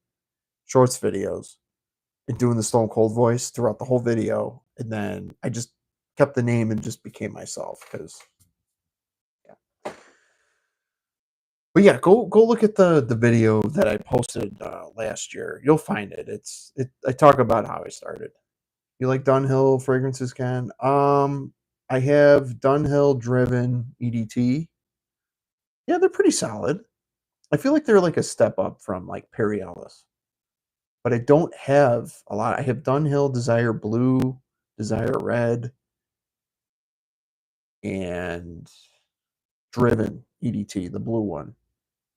videos, and doing the Stone Cold voice throughout the whole video, and then I just kept the name and just became myself. Because yeah. But yeah, go look at the video that I posted last year. You'll find it. I talk about how I started. You like Dunhill fragrances, Ken? I have Dunhill Driven EDT. Yeah, they're pretty solid. I feel like they're like a step up from like Perry Ellis, but I don't have a lot. I have Dunhill Desire Blue, Desire Red, and Driven EDT, the blue one,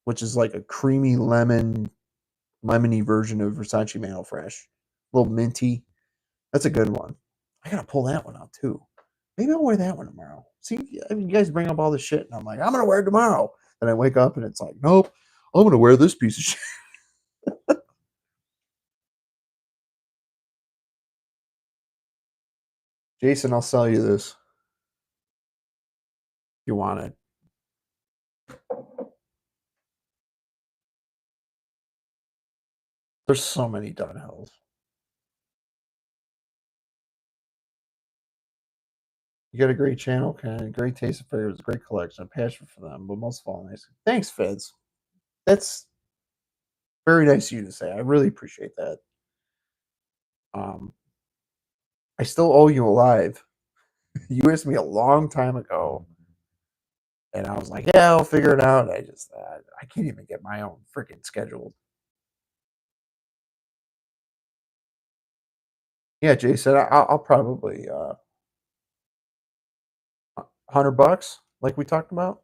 which is like a creamy lemony version of Versace Mantle Fresh, a little minty. That's a good one. I gotta pull that one out too. Maybe I'll wear that one tomorrow. See, I mean, you guys bring up all this shit, and I'm like, I'm gonna wear it tomorrow. Then I wake up and it's like, nope, I'm gonna wear this piece of shit. Jason, I'll sell you this if you want it. There's so many Dunhills. You got a great channel, Ken. Great taste of flavors, great collection, a passion for them, but most of all, nice. Thanks, Feds. That's very nice of you to say. I really appreciate that. Um, I still owe you a live. You asked me a long time ago, and I was like, "Yeah, I'll figure it out." I can't even get my own freaking scheduled. Yeah, Jason, I'll probably $100, like we talked about.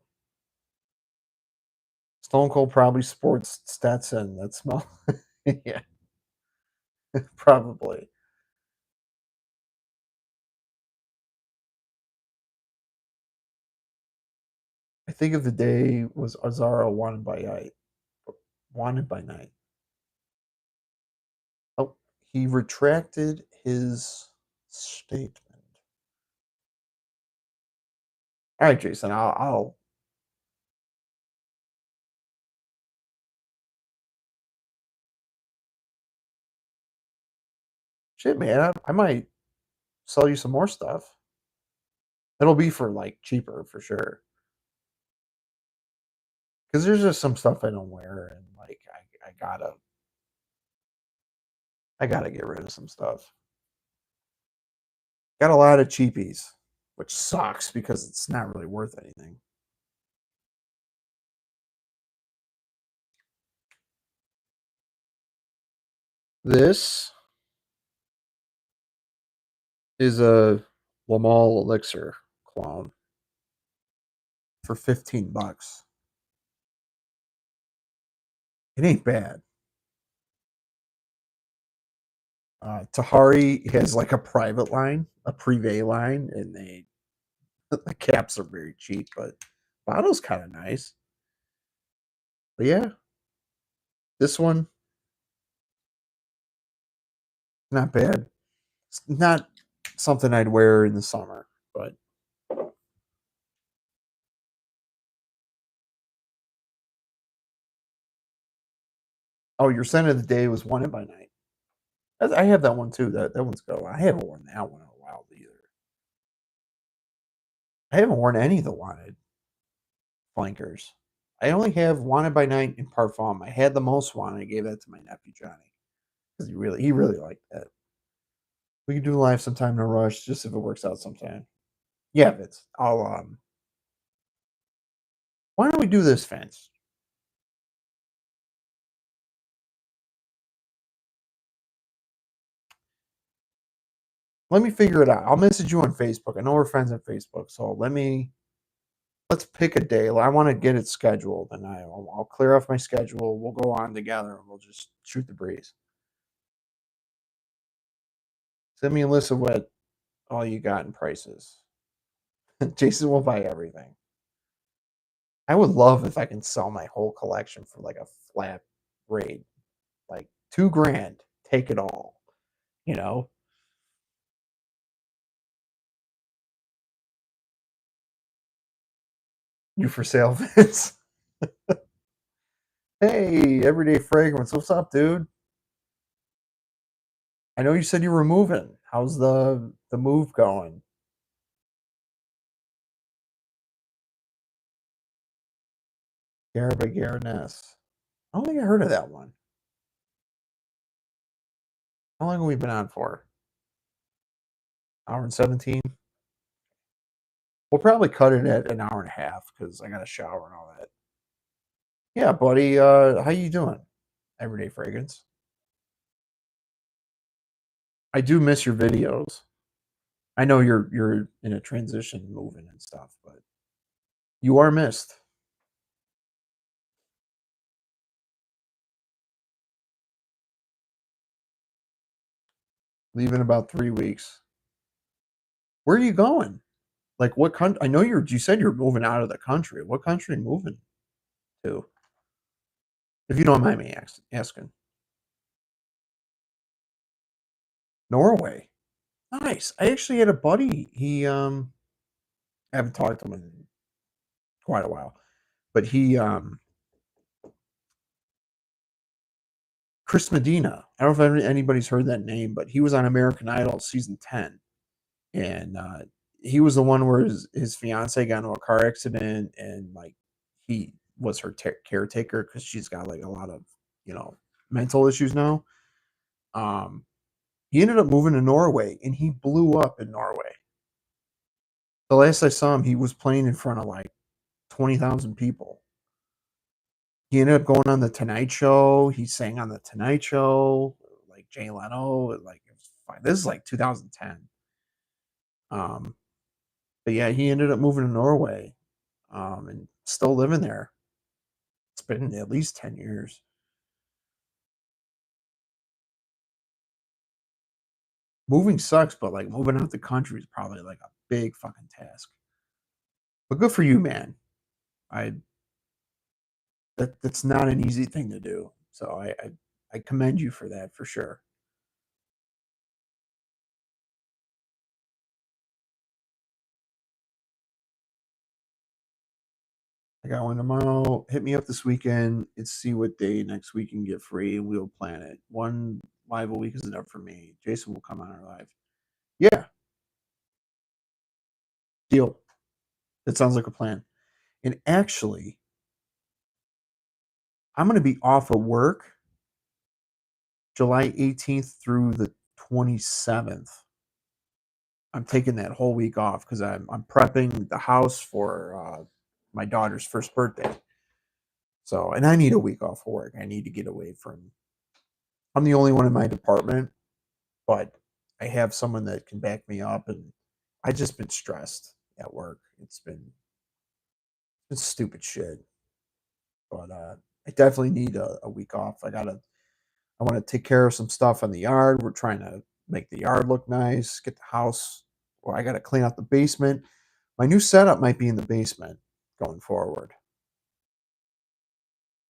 Stone Cold probably sports Stetson that smell. Yeah, probably. I think of the day was Azara wanted by night. Oh, he retracted his statement. All right, Jason, I'll shit, man. I might sell you some more stuff. It'll be for like cheaper for sure. Because there's just some stuff I don't wear, and like I gotta get rid of some stuff. Got a lot of cheapies, which sucks because it's not really worth anything. This is a Lamal Elixir clone for $15. It ain't bad. Tahari has like a private line, a privé line, and the caps are very cheap, but bottle's kind of nice. But yeah, this one not bad. It's not something I'd wear in the summer, but oh, your scent of the day was Wanted by Night. I have that one too. That one's go. I haven't worn that one in a while either. I haven't worn any of the wanted flankers. I only have wanted by night and parfum. I had the most wanted. I gave that to my nephew Johnny because he really liked that. We can do live sometime, no rush, just if it works out sometime. Yeah, Vince. I'll. Why don't we do this, Vince? Let me figure it out. I'll message you on Facebook. I know we're friends on Facebook, so let's pick a day. I want to get it scheduled, and I'll clear off my schedule. We'll go on together, and we'll just shoot the breeze. Send me a list of what all you got in prices. Jason will buy everything. I would love if I can sell my whole collection for like a flat rate, like 2 grand. Take it all. You know, you for sale, Vince. Hey, everyday fragrance. What's up, dude? I know you said you were moving. How's the move going? Garrett by Garrett Ness. I don't think I heard of that one. How long have we been on for? Hour and 17? We'll probably cut it at an hour and a half because I got a shower and all that. Yeah, buddy. How you doing? Everyday fragrance. I do miss your videos. I know you're in a transition moving and stuff, but you are missed. Leave in about 3 weeks. Where are you going? Like what country? I know you said you're moving out of the country. What country are you moving to? If you don't mind me asking. Norway. Nice. I actually had a buddy. I haven't talked to him in quite a while, but Chris Medina. I don't know if anybody's heard that name, but he was on American Idol season 10, and he was the one where his fiance got into a car accident, and like he was her caretaker because she's got like a lot of you know mental issues now. Um, he ended up moving to Norway, and he blew up in Norway. The last I saw him, he was playing in front of like 20,000 people. He ended up going on the Tonight Show. He sang on the Tonight Show, like Jay Leno. Like it was fine. This is like 2010. Um, but yeah, he ended up moving to Norway, and still living there. It's been at least 10 years. Moving sucks, but like moving out the country is probably like a big fucking task. But good for you, man. I that's not an easy thing to do. So I commend you for that for sure. I got one tomorrow. Hit me up this weekend and see what day next week can get free, and we'll plan it. One live a week is enough for me. Jason will come on our live. Yeah, deal. That sounds like a plan. And actually, I'm going to be off of work July 18th through the 27th. I'm taking that whole week off because I'm prepping the house for my daughter's first birthday. So, and I need a week off work. I need to get away from. I'm the only one in my department, but I have someone that can back me up, and I just been stressed at work. It's stupid shit, but I definitely need a week off. I want to take care of some stuff in the yard. We're trying to make the yard look nice, get the house. Or I got to clean out the basement. My new setup might be in the basement going forward.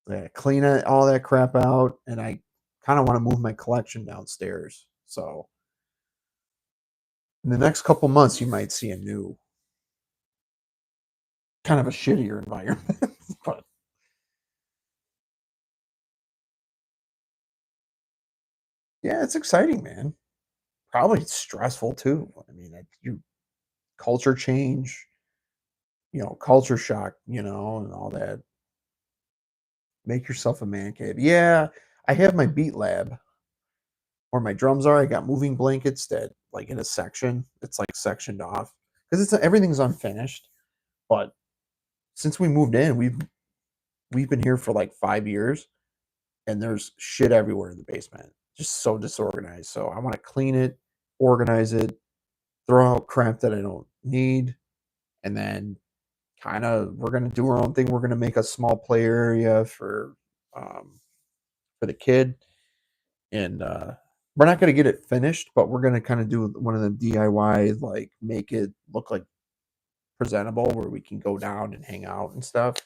Yeah, clean all that crap out, and I kind of want to move my collection downstairs. So in the next couple months, you might see a new kind of a shittier environment. But yeah, it's exciting, man. Probably stressful too. I mean, you culture change. culture shock, and all that. Make yourself a man cave. Yeah, I have my beat lab where my drums are. I got moving blankets that like in a section. It's like sectioned off because it's everything's unfinished. But since we moved in, we've been here for like 5 years, and there's shit everywhere in the basement, just so disorganized. So I want to clean it, organize it, throw out crap that I don't need, and then kind of we're gonna do our own thing. We're gonna make a small play area um, for the kid, and we're not gonna get it finished, but we're gonna kind of do one of the DIY, like make it look like presentable, where we can go down and hang out and stuff.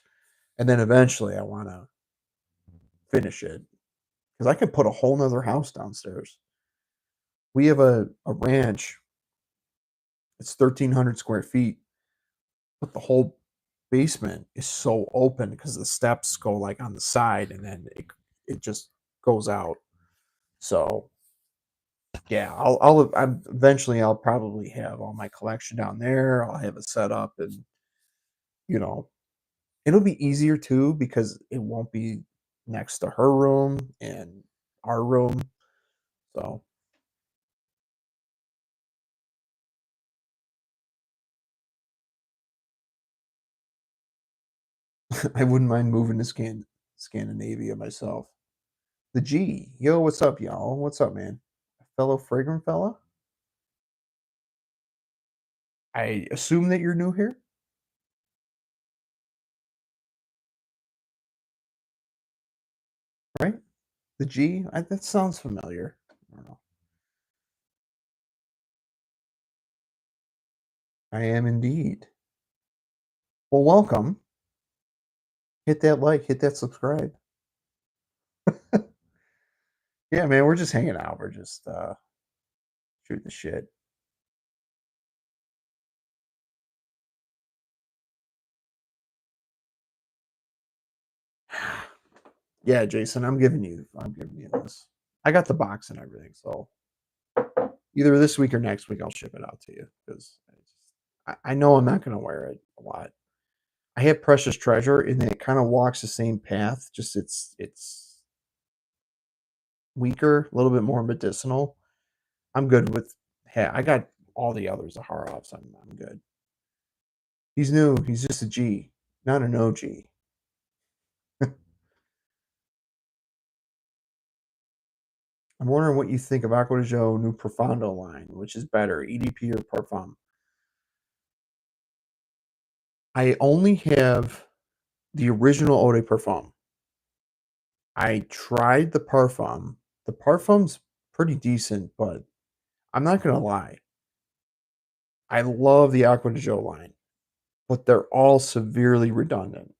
And then eventually, I want to finish it because I could put a whole nother house downstairs. We have a ranch. It's 1,300 square feet, but the whole basement is so open because the steps go like on the side, and then it just goes out. So yeah, eventually I'll probably have all my collection down there. I'll have it set up, and you know it'll be easier too because it won't be next to her room and our room. So I wouldn't mind moving to Scandinavia myself. The G, yo, what's up, y'all? What's up, man? Fellow fragrant fella. I assume that you're new here, right? The G, that sounds familiar. I don't know. I am indeed. Well, welcome. Hit that like, hit that subscribe. Yeah, man, we're just hanging out. We're just shooting the shit. Yeah, Jason, I'm giving you this. I got the box and everything, so either this week or next week I'll ship it out to you because I know I'm not gonna wear it a lot. I have Precious Treasure, and it kind of walks the same path. Just it's weaker, a little bit more medicinal. I'm good with. Hey, I got all the others, the Harovs. I'm good. He's new. He's just a G, not an OG. I'm wondering what you think of Aqua de Joe new Profondo line, which is better, EDP or Parfum? I only have the original Eau de Parfum. I tried the Parfum. The Parfum's pretty decent, but I'm not gonna lie. I love the Aqua de Joe line, but they're all severely redundant.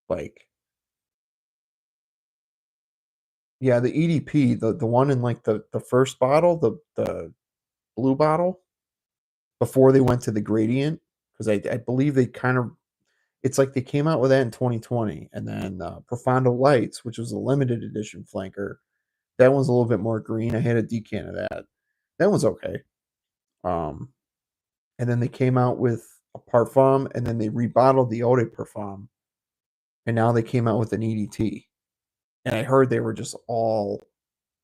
Like, yeah, the EDP, the one in like the first bottle, the blue bottle, before they went to the gradient, because I believe they kind of it's like they came out with that in 2020, and then Profondo Lights, which was a limited edition flanker, that one's a little bit more green. I had a decant of that. That one's okay. Um, and then they came out with a Parfum, and then they rebottled the Eau de Parfum, and now they came out with an EDT. And I heard they were just all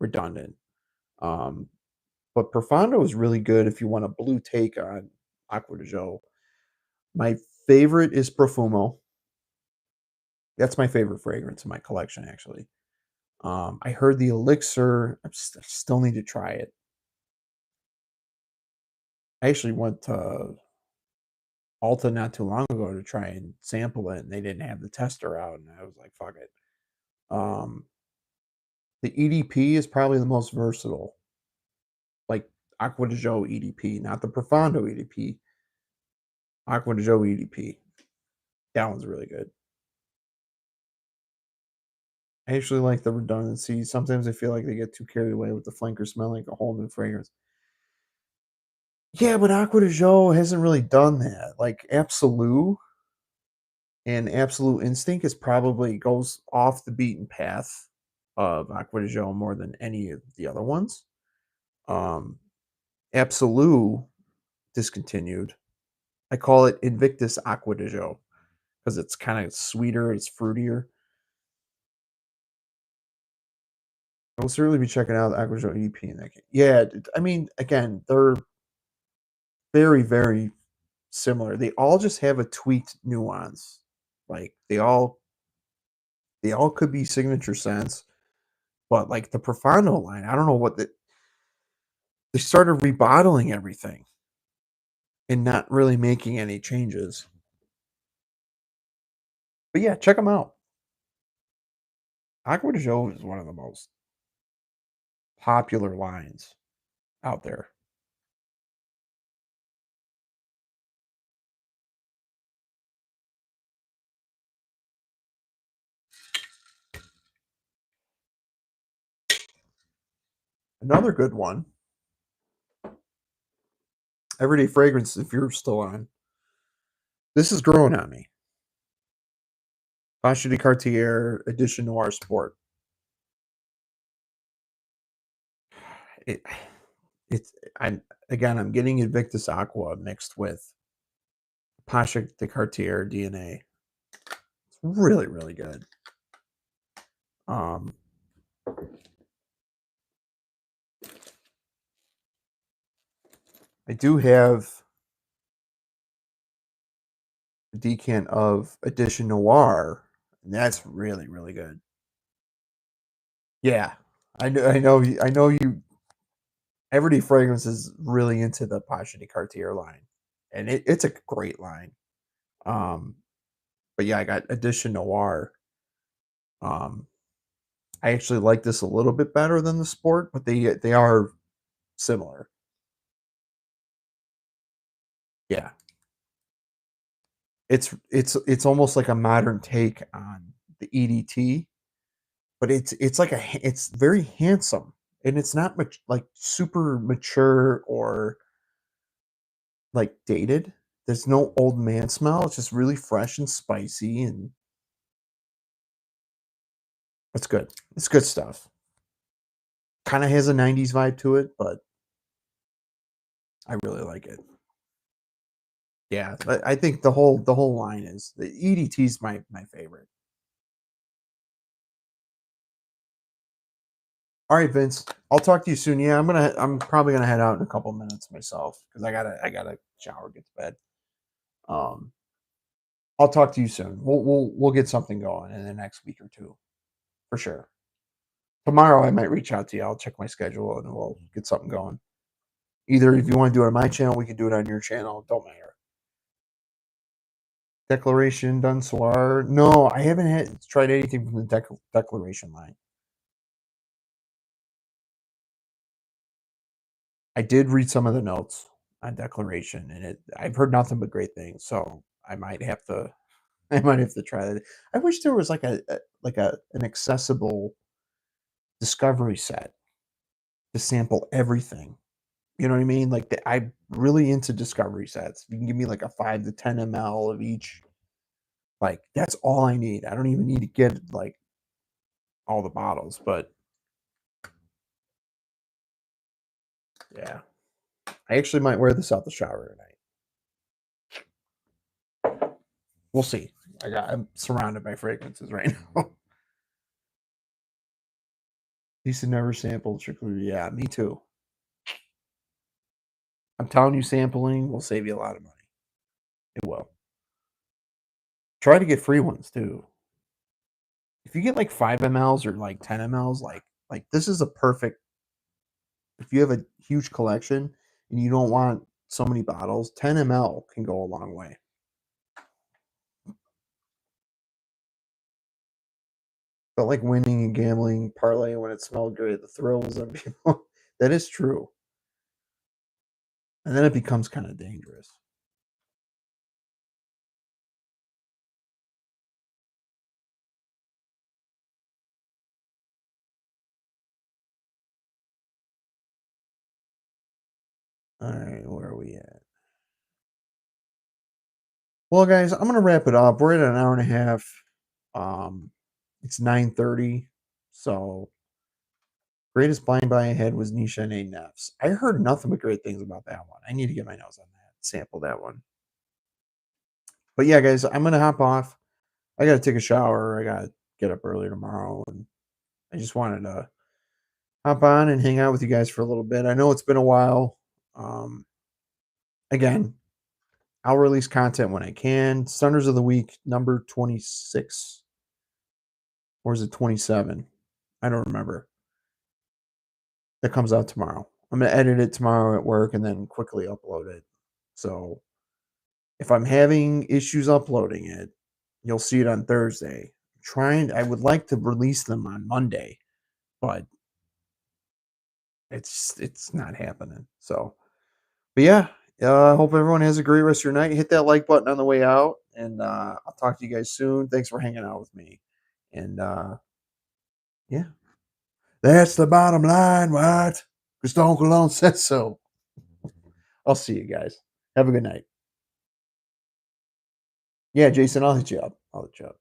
redundant. Um, but Profondo is really good if you want a blue take on Aqua de Joe. My favorite is Profumo. That's my favorite fragrance in my collection, actually. I heard the Elixir. I still need to try it. I actually went to Alta not too long ago to try and sample it, and they didn't have the tester out, and I was like, "Fuck it." Um, the EDP is probably the most versatile, like Aqua de Joe EDP, not the Profondo EDP. Aqua de Joe EDP. That one's really good. I actually like the redundancy. Sometimes I feel like they get too carried away with the flanker smell like a whole new fragrance. Yeah, but Aqua de Joe hasn't really done that. Like Absolute and Absolute Instinct is probably goes off the beaten path of Aqua de Joe more than any of the other ones. Um, Absolute discontinued. I call it Invictus Aqua de Joe because it's kind of sweeter, it's fruitier. I'll certainly be checking out Aqua de Joe EP in that case. Yeah, I mean, again, they're very, very similar. They all just have a tweaked nuance. Like they all could be signature scents, but like the Profondo line, I don't know they started rebottling everything and not really making any changes. But yeah, check them out. Aqua de Joe is one of the most popular lines out there. Another good one, Everyday Fragrance, if you're still on. This is growing on me. Pacha de Cartier Edition Noir Sport. It, it's I'm getting Invictus Aqua mixed with Pacha de Cartier DNA. It's really, really good. Um, I do have a decant of Edition Noir, and that's really, really good. Yeah, I know you. Everyday Fragrance is really into the Pacha de Cartier line, and it's a great line. Um, but yeah, I got Edition Noir. Um, I actually like this a little bit better than the Sport, but they are similar. Yeah, it's almost like a modern take on the EDT, but it's very handsome, and it's not much like super mature or like dated. There's no old man smell. It's just really fresh and spicy, and it's good. It's good stuff. Kind of has a '90s vibe to it, but I really like it. Yeah, but I think the whole line is the EDT is my favorite. All right, Vince. I'll talk to you soon. Yeah, I'm probably gonna head out in a couple minutes myself because I gotta shower, get to bed. Um, I'll talk to you soon. We'll get something going in the next week or two for sure. Tomorrow I might reach out to you. I'll check my schedule and we'll get something going. Either if you want to do it on my channel, we can do it on your channel. Don't matter. Declaration done soir. No, I haven't tried anything from the declaration line. I did read some of the notes on declaration, and I've heard nothing but great things. So I might have to I might have to try that. I wish there was like a an accessible discovery set to sample everything. You know what I mean? Like I'm really into discovery sets. You can give me like a 5 to 10 ml of each. Like that's all I need. I don't even need to get like all the bottles, but yeah, I actually might wear this out the shower tonight. We'll see. I'm surrounded by fragrances right now. Lisa never sampled strictly. Yeah, me too. I'm telling you, sampling will save you a lot of money. It will. Try to get free ones too. If you get like 5 mLs or like 10 mLs, like this is a perfect. If you have a huge collection and you don't want so many bottles, 10 ml can go a long way. But like winning and gambling, parlay when it smelled good, the thrills of people. That is true, and then it becomes kind of dangerous. All right, where are we at? Well, guys, I'm gonna wrap it up. We're at an hour and a half. It's 9:30. So greatest blind buy I had was Nisha and A Nefs. I heard nothing but great things about that one. I need to get my nose on that. Sample that one. But yeah, guys, I'm gonna hop off. I gotta take a shower. I gotta get up early tomorrow, and I just wanted to hop on and hang out with you guys for a little bit. I know it's been a while. Um, Again, I'll release content when I can. Stunners of the Week, number 26, or is it 27? I don't remember. That comes out tomorrow. I'm gonna edit it tomorrow at work and then quickly upload it. So if I'm having issues uploading it, you'll see it on Thursday. I would like to release them on Monday, but it's not happening. So, but yeah, I hope everyone has a great rest of your night. Hit that like button on the way out, and I'll talk to you guys soon. Thanks for hanging out with me, and yeah, that's the bottom line, what? Because Stone Cologne said so. I'll see you guys. Have a good night. Yeah, Jason, I'll hit you up. I'll hit you up.